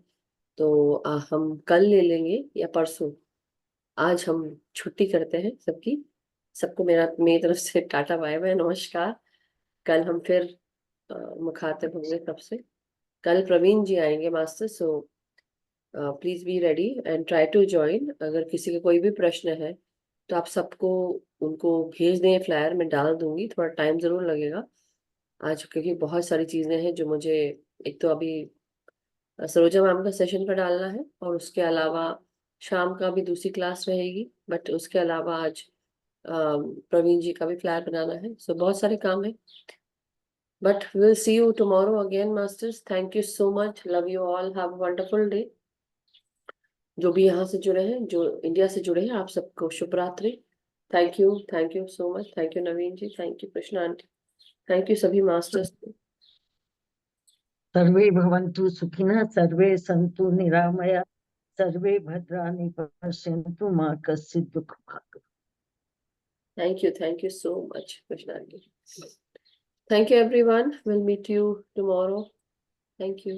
तो हम कल ले लेंगे या परसों। आज हम छुट्टी करते हैं सबकी, सबको मेरी तरफ से टाटा बाय बाय नमस्कार। कल हम फिर मुखातिब होंगे सबसे। कल प्रवीण जी आएंगे master, so please be ready and try to join. अगर किसी का कोई भी प्रश्न है तो आप सबको उनको भेज दें, फ्लायर में डाल दूंगी, थोड़ा टाइम जरूर लगेगा आज क्योंकि बहुत सारी चीजें हैं जो मुझे, एक तो अभी सरोजा मैम का सेशन पर डालना है और उसके अलावा शाम का भी दूसरी क्लास रहेगी, बट उसके अलावा आज प्रवीण जी का भी फ्लायर बनाना है। सो बहुत सारे काम है, but will see you tomorrow again masters. Thank you so much, love you all, have a wonderful day. जो भी यहाँ से जुड़े हैं, जो इंडिया से जुड़े हैं, आप सबको शुभ रात्रि। Thank you so much. Thank you Naveen ji, thank you Krishna aunty, thank you सभी मास्टर्स। सर्वे भवन्तु सुखिनः, सर्वे सन्तु निरामया, सर्वे भद्राणि पश्यन्तु मा कश्चित् दुःखभाग्। Thank you so much, Krishnanji. Thank you, everyone. We'll meet you tomorrow. Thank you.